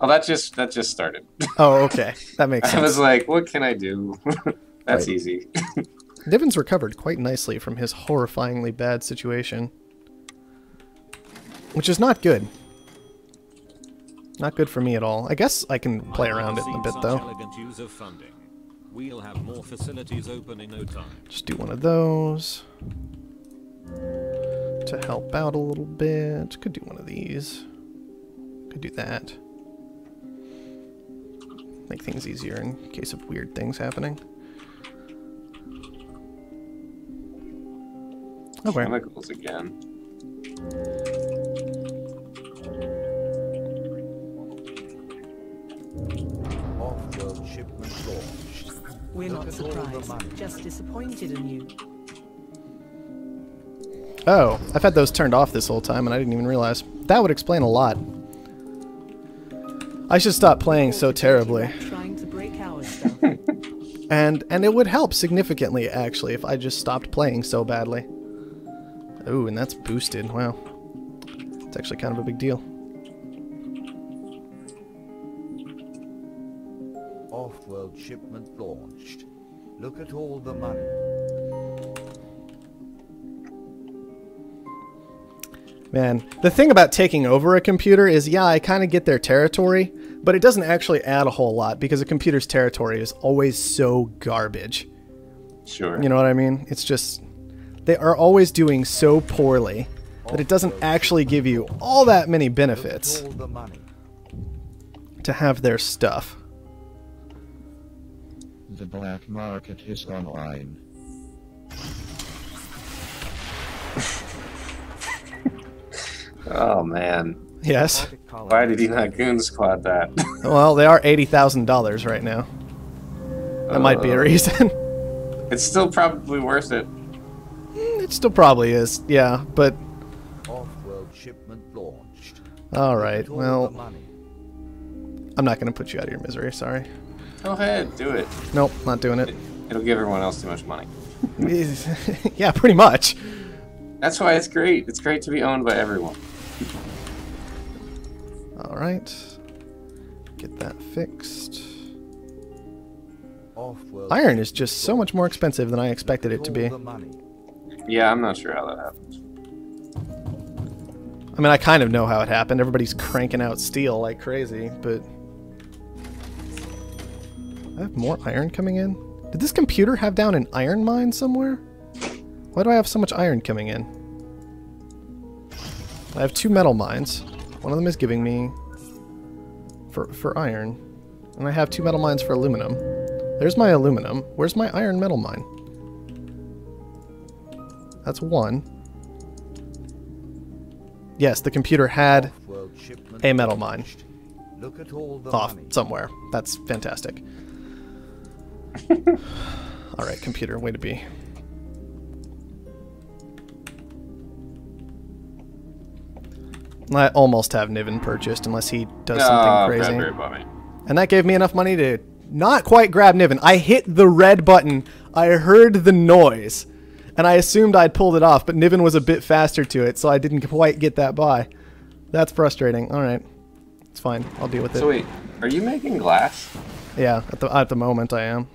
Oh, that just started. Oh, okay. That makes sense. I was like, what can I do? That's Right. easy. Niven's recovered quite nicely from his horrifyingly bad situation. Which is not good. Not good for me at all. I guess I can play around it a bit, though. Elegant use of funding. We'll have more facilities open in no time. Just do one of those. To help out a little bit. Could do one of these. Could do that. Make things easier in case of weird things happening. Okay. Chemicals again. Off-world shipment launched. We're Look not at all the money. surprised, just disappointed in you. Oh, I've had those turned off this whole time and I didn't even realize. That would explain a lot. I should stop playing so terribly. Trying to break our stuff. And it would help significantly, actually, if I just stopped playing so badly. Oh, and that's boosted. Wow. It's actually kind of a big deal. Off-world shipment launched. Look at all the money. Man, the thing about taking over a computer is, yeah, I kind of get their territory, but it doesn't actually add a whole lot because a computer's territory is always so garbage. Sure. You know what I mean? It's just, they are always doing so poorly that it doesn't actually give you all that many benefits All the money. to have their stuff. The black market is online. Oh man. Yes. Why did he not goon squad that? Well, they are $80,000 right now. That might be a reason. It's still probably worth it. It still probably is, yeah, but... Off-world shipment launched. All right, Look at all well, the money. I'm not going to put you out of your misery, sorry. Go ahead, do it. Nope, not doing it. It'll give everyone else too much money. Yeah, pretty much. That's why it's great. It's great to be owned by everyone. All right. Get that fixed. Off-world Iron is just so much more expensive than I expected it to be. all the money. Yeah, I'm not sure how that happens. I mean, I kind of know how it happened. Everybody's cranking out steel like crazy, but... I have more iron coming in? Did this computer have down an iron mine somewhere? Why do I have so much iron coming in? I have 2 metal mines. One of them is giving me for iron. And I have 2 metal mines for aluminum. There's my aluminum. Where's my iron metal mine? That's 1. Yes, the computer had Off-world shipment a metal mine launched. Look at all the off money. somewhere. That's fantastic. Alright, computer, way to be. I almost have Niven purchased unless he does something crazy. Bradbury bought me. And that gave me enough money to not quite grab Niven. I hit the red button. I heard the noise. And I assumed I'd pulled it off, but Niven was a bit faster to it, so I didn't quite get that by. That's frustrating. Alright. It's fine. I'll deal with it. So wait, are you making glass? Yeah, at the moment I am.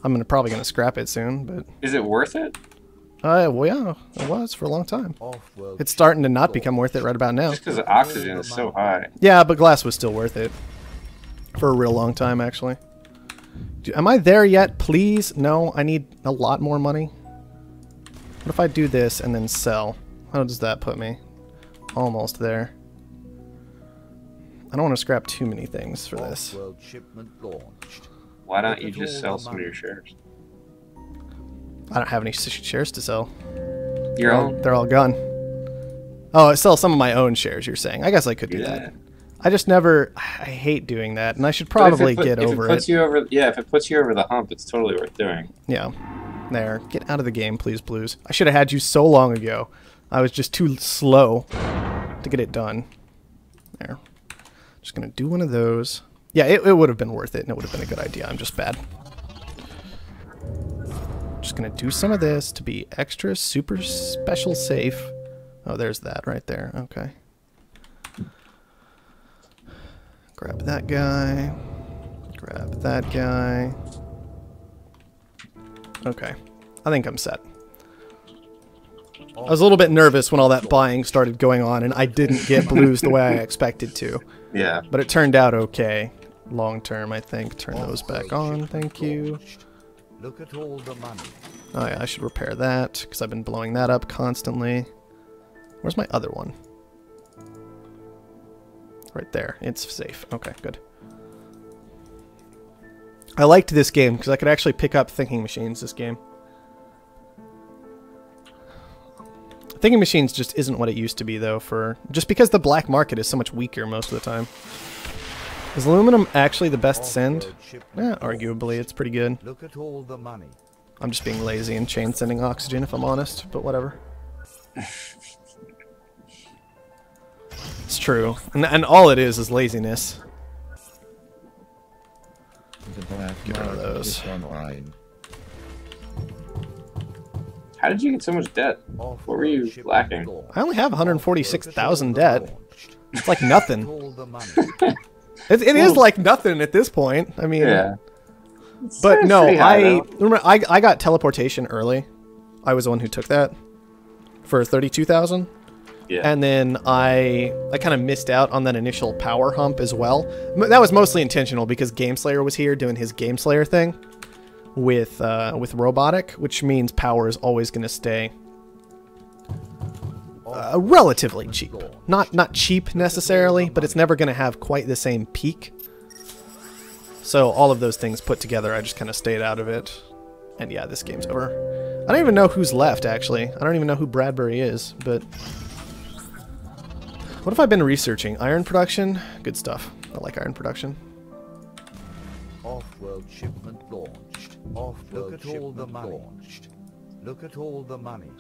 I'm probably gonna scrap it soon, but... Is it worth it? Well, yeah, it was for a long time. Off-world It's starting to not become worth it right about now. Just because the oxygen is so high. Yeah, but glass was still worth it. For a real long time, actually. Am I there yet? Please? No, I need a lot more money. What if I do this and then sell? How does that put me? Almost there. I don't want to scrap too many things for this. Off-world shipment launched. Why don't you just sell some of your shares? I don't have any shares to sell. Your own? They're all gone. Oh, I sell some of my own shares, you're saying. I guess I could do that. I just never... I hate doing that, and I should probably get over it. Yeah, if it puts you over the hump, it's totally worth doing. Yeah. There. Get out of the game, please, Blues. I should have had you so long ago. I was just too slow to get it done. There. Just going to do one of those. Yeah, it would have been worth it, and it would have been a good idea. I'm just bad. Just going to do some of this to be extra super special safe. Oh, there's that right there. Okay. Grab that guy. Grab that guy. Okay. I think I'm set. I was a little bit nervous when all that buying started going on, and I didn't get blues the way I expected to. Yeah. But it turned out okay. Long term, I think. Turn those back on. Thank you. Look at all the money. Oh yeah, I should repair that, because I've been blowing that up constantly. Where's my other one? Right there. It's safe. Okay, good. I liked this game, because I could actually pick up thinking machines this game. Thinking machines just isn't what it used to be, though, just because the black market is so much weaker most of the time. Is aluminum actually the best send? Yeah, arguably, it's pretty good. Look at all the money. I'm just being lazy and chain sending oxygen, if I'm honest, but whatever. It's true. And all it is laziness. Get rid of those. How did you get so much debt? What were you lacking? I only have 146,000 debt. It's like nothing. It is like nothing at this point. I mean, yeah. But no, I got teleportation early. I was the one who took that for 32,000. Yeah. And then I kind of missed out on that initial power hump as well. That was mostly intentional because Gameslayer was here doing his Gameslayer thing with robotic, which means power is always going to stay relatively cheap. Not cheap necessarily, but it's never going to have quite the same peak. So all of those things put together, I just kind of stayed out of it. And yeah, this game's over. I don't even know who's left, actually. I don't even know who Bradbury is, but... What have I been researching? Iron production? Good stuff. I like iron production. Offworld shipment launched. Look at all the money. Launched. Look at all the money.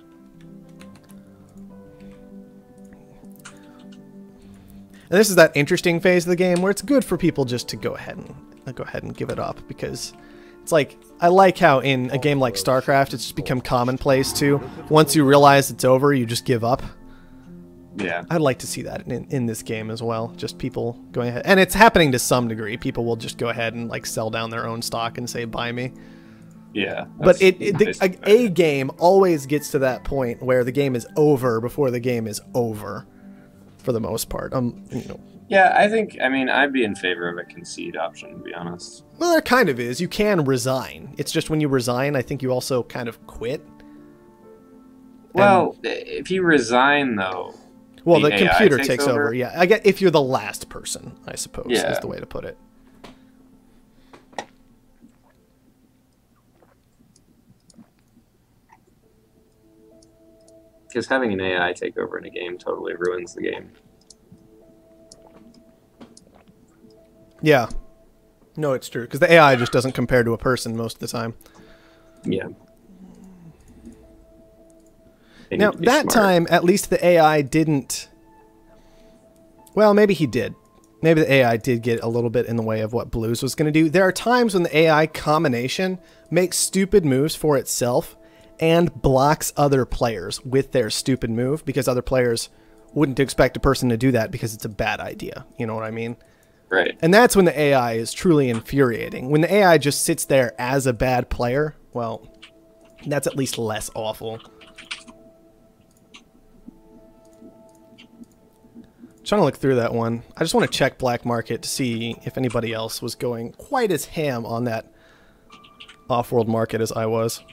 And this is that interesting phase of the game where it's good for people just to go ahead and give it up, because it's like, I like how in a game like StarCraft it's just become commonplace to, once you realize it's over, you just give up. Yeah. I'd like to see that in this game as well. Just people going ahead. And it's happening to some degree. People will just go ahead and like sell down their own stock and say, buy me. Yeah. But a game always gets to that point where the game is over before the game is over, for the most part. You know. Yeah, I mean, I'd be in favor of a concede option, to be honest. Well, there kind of is. You can resign. It's just when you resign, I think you also kind of quit. Well, if you resign, though... Well, the computer takes over. Yeah, I get if you're the last person, I suppose, is the way to put it. Because having an AI take over in a game totally ruins the game. Yeah. No, it's true. Because the AI just doesn't compare to a person most of the time. Yeah. Now, that time, at least the AI didn't... Well, maybe he did. Maybe the AI did get a little bit in the way of what Blues was going to do. There are times when the AI combination makes stupid moves for itself and blocks other players with their stupid move, because other players wouldn't expect a person to do that because it's a bad idea. You know what I mean? Right. And that's when the AI is truly infuriating. When the AI just sits there as a bad player, well, that's at least less awful. Trying to look through that one. I just want to check black market to see if anybody else was going quite as ham on that off-world market as I was.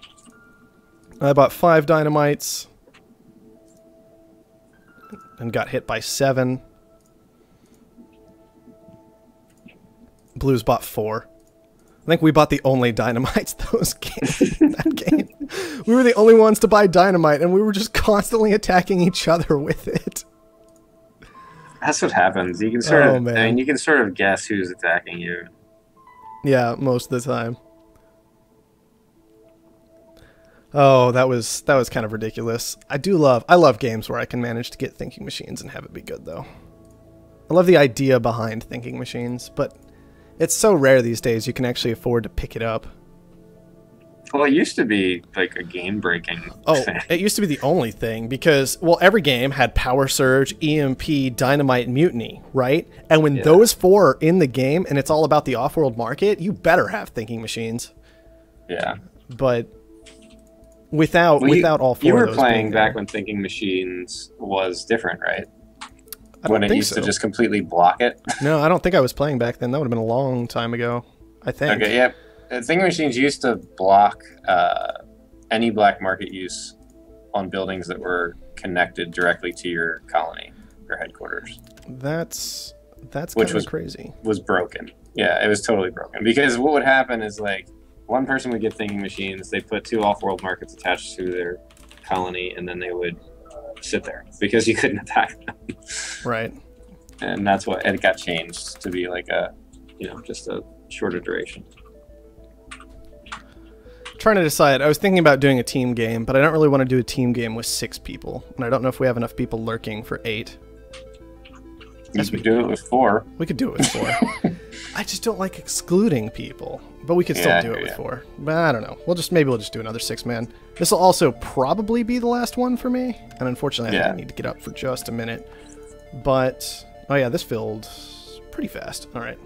I bought 5 dynamites and got hit by 7. Blues bought 4. I think we bought the only dynamites that game. We were the only ones to buy dynamite, and we were just constantly attacking each other with it. That's what happens. You can sort Oh, of, man. I mean, you can sort of guess who's attacking you. Yeah, most of the time. Oh, that was kind of ridiculous. I love games where I can manage to get thinking machines and have it be good, though. I love the idea behind thinking machines, but it's so rare these days you can actually afford to pick it up. Well, it used to be like a game-breaking thing. It used to be the only thing because, well, every game had Power Surge, EMP, Dynamite, Mutiny, right? And when those 4 are in the game and it's all about the Offworld market, you better have thinking machines. Yeah. But without all 4 you of were those playing being back there, when thinking machines was different, right? I When don't it think used so. to just completely block it. No, I don't think I was playing back then. That would have been a long time ago, I think. Okay, yeah. Thinking machines used to block any black market use on buildings that were connected directly to your colony or headquarters. That's Which kind was of crazy. Was broken. Yeah, it was totally broken. Because what would happen is like one person would get thinking machines, they'd put 2 off-world markets attached to their colony, and then they would sit there because you couldn't attack them. Right. And that's what it got changed to be like a, just a shorter duration. Trying to decide. I was thinking about doing a team game, but I don't really want to do a team game with 6 people, and I don't know if we have enough people lurking for 8. You could do it with 4. We could do it with 4. I just don't like excluding people, but we could still do it with 4. But I don't know. Maybe we'll just do another 6-man. This will also probably be the last one for me, and unfortunately I need to get up for just a minute. But oh yeah, this filled pretty fast. All right.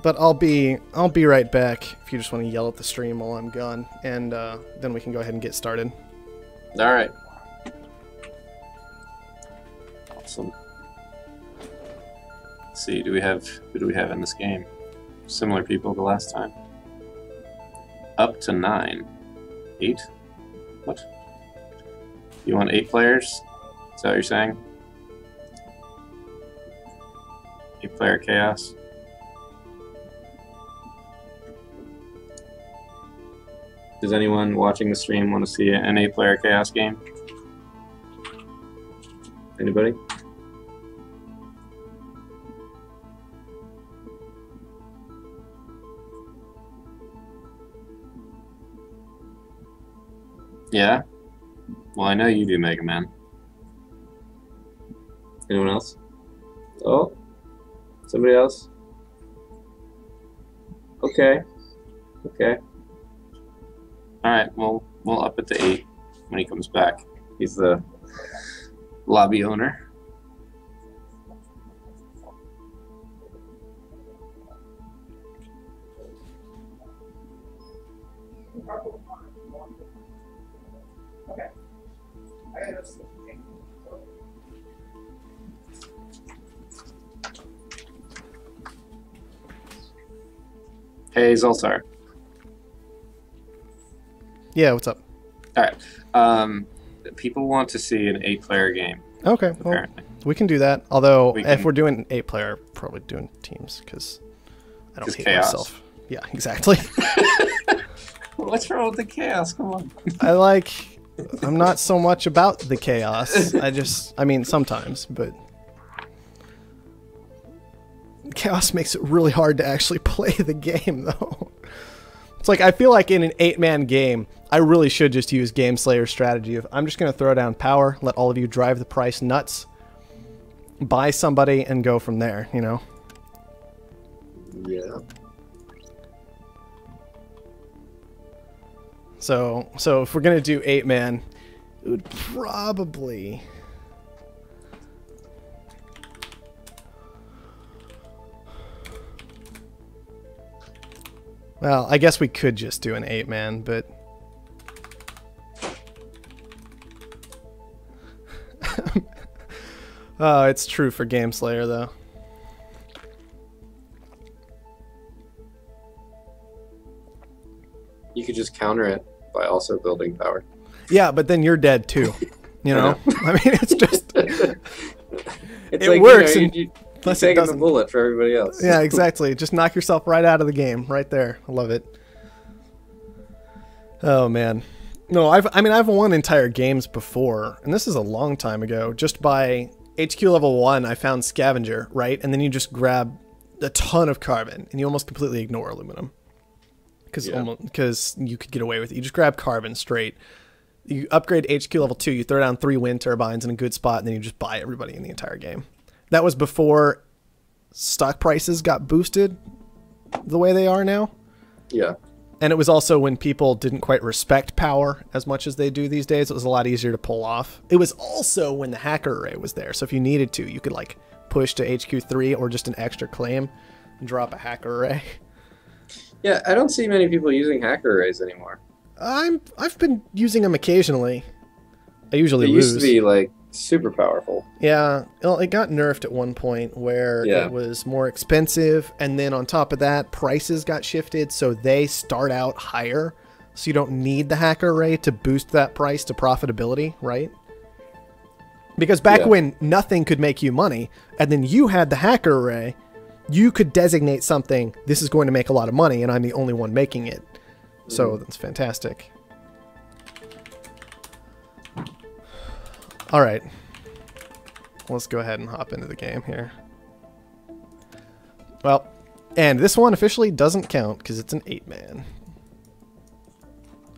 But I'll be right back if you just want to yell at the stream while I'm gone, and then we can go ahead and get started. All right. Awesome. Let's see, who do we have in this game? Similar people the last time. Up to 9. 8? What? You want 8 players? Is that what you're saying? 8-player chaos? Does anyone watching the stream want to see an 8-player chaos game? Anybody? Yeah? Well, I know you do, Mega Man. Anyone else? Oh? Somebody else? Okay. Okay. Alright, well, we'll up it to 8 when he comes back. He's the lobby owner. Hey, Zoltar. Yeah, what's up? All right. People want to see an 8-player game. Okay, well, we can do that. Although, if we're doing an 8-player, probably doing teams because I don't hate chaos. myself. Yeah, exactly. What's wrong with the chaos? Come on. I'm not so much about the chaos. I mean, sometimes, but chaos makes it really hard to actually play the game, though. It's like, I feel like in an 8-man game, I really should just use Game Slayer's strategy of, I'm just going to throw down power, let all of you drive the price nuts, buy somebody, and go from there, you know? Yeah. So if we're going to do 8-man, it would probably... Well, I guess we could just do an 8-man, but... Oh, it's true for Game Slayer, though. You could just counter it by also building power. Yeah, but then you're dead, too. You know? I mean, it's just... It's it like, works you know, Unless it taking the doesn't. bullet for everybody else. Yeah, exactly. Just knock yourself right out of the game, right there. I love it. Oh man, no, I've won entire games before, and this is a long time ago. Just by HQ level 1, I found Scavenger, right, and then you just grab a ton of carbon, and you almost completely ignore aluminum, because you could get away with it. You just grab carbon straight. You upgrade HQ level 2, you throw down 3 wind turbines in a good spot, and then you just buy everybody in the entire game. That was before stock prices got boosted the way they are now. Yeah. And it was also when people didn't quite respect power as much as they do these days. It was a lot easier to pull off. It was also when the hacker array was there. So if you needed to, you could like push to HQ3 or just an extra claim and drop a hacker array. Yeah, I don't see many people using hacker arrays anymore. I've been using them occasionally. I usually They lose. used to be like super powerful. Yeah, well, it got nerfed at one point where it was more expensive, and then on top of that, prices got shifted, so they start out higher, so you don't need the hacker array to boost that price to profitability, right? Because back when nothing could make you money, and then you had the hacker array, you could designate something, this is going to make a lot of money, and I'm the only one making it. So that's fantastic. All right, let's go ahead and hop into the game here. Well, and this one officially doesn't count because it's an 8-man.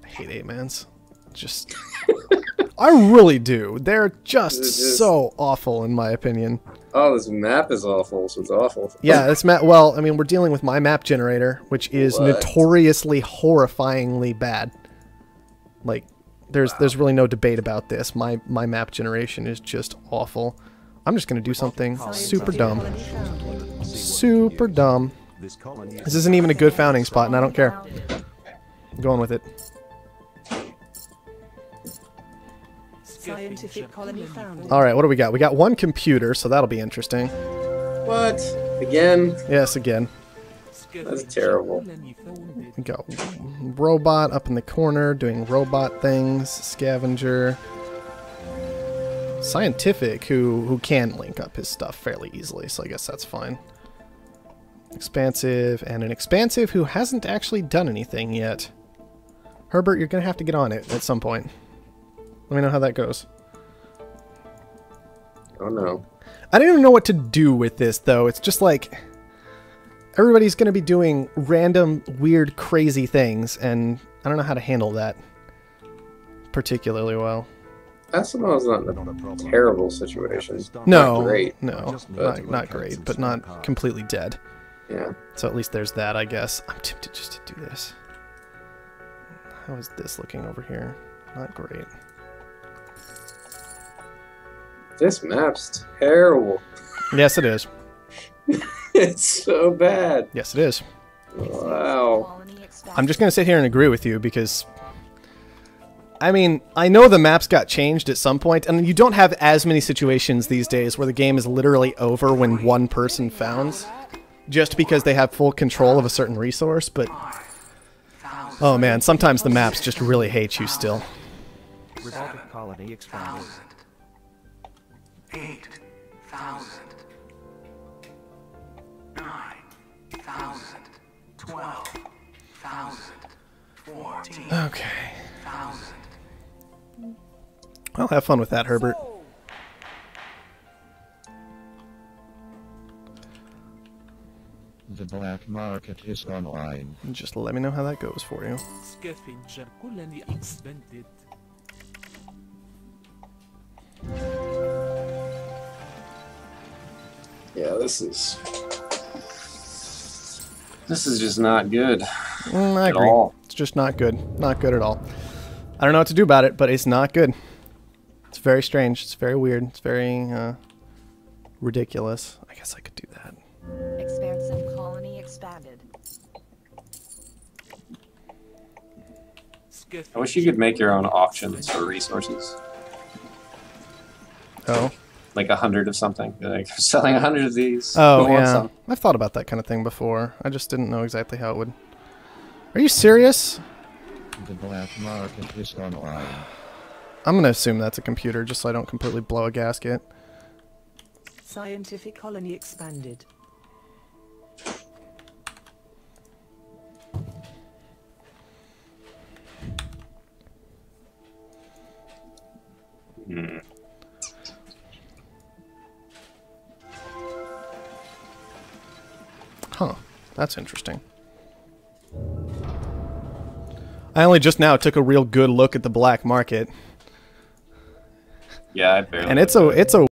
I hate 8-mans. Just, I really do. They're just so awful in my opinion. Oh, this map is awful, so it's awful. Yeah, this map, well, I mean, we're dealing with my map generator, which is notoriously horrifyingly bad. Like, there's really no debate about this. My map generation is just awful. I'm just going to do something super dumb. Super dumb. This isn't even a good founding spot, and I don't care. I'm going with it. Scientific colony found. Alright, what do we got? We got 1 computer, so that'll be interesting. What? Again? Yes, again. That's terrible. We got robot up in the corner doing robot things. Scavenger. Scientific, who can link up his stuff fairly easily, so I guess that's fine. Expansive, and an expansive who hasn't actually done anything yet. Herbert, you're going to have to get on it at some point. Let me know how that goes. Oh no. I don't even know what to do with this, though. It's just like everybody's going to be doing random, weird, crazy things, and I don't know how to handle that particularly well. Asimov not in a terrible situation. No, not great. No, not great, but not completely dead. Yeah. So at least there's that, I guess. I'm tempted just to do this. How is this looking over here? Not great. This map's terrible. Yes, it is. It's so bad. Yes, it is. Wow. I'm just going to sit here and agree with you because, I mean, I know the maps got changed at some point, and you don't have as many situations these days where the game is literally over when one person founds, just because they have full control of a certain resource, but, oh man, sometimes the maps just really hate you still. Robotic colony expanded. 8,000. 9,000. 12,000. 14,000. Okay. Well, have fun with that, Herbert. The black market is online. Just let me know how that goes for you. Scavenger colony expanded. Yeah, this is just not good. I agree. All. It's just not good. Not good at all. I don't know what to do about it, but it's not good. It's very strange. It's very weird. It's very ridiculous. I guess I could do that. Expansive colony expanded. I wish you could make your own auctions for resources. Oh. Like 100 of something. Like selling 100 of these. Oh, Who wants yeah. some? I've thought about that kind of thing before. I just didn't know exactly how it would. Are you serious? The black market is online. I'm going to assume that's a computer just so I don't completely blow a gasket. Scientific colony expanded. Hmm. Huh. That's interesting. I only just now took a real good look at the black market. Yeah, I barely. And it's a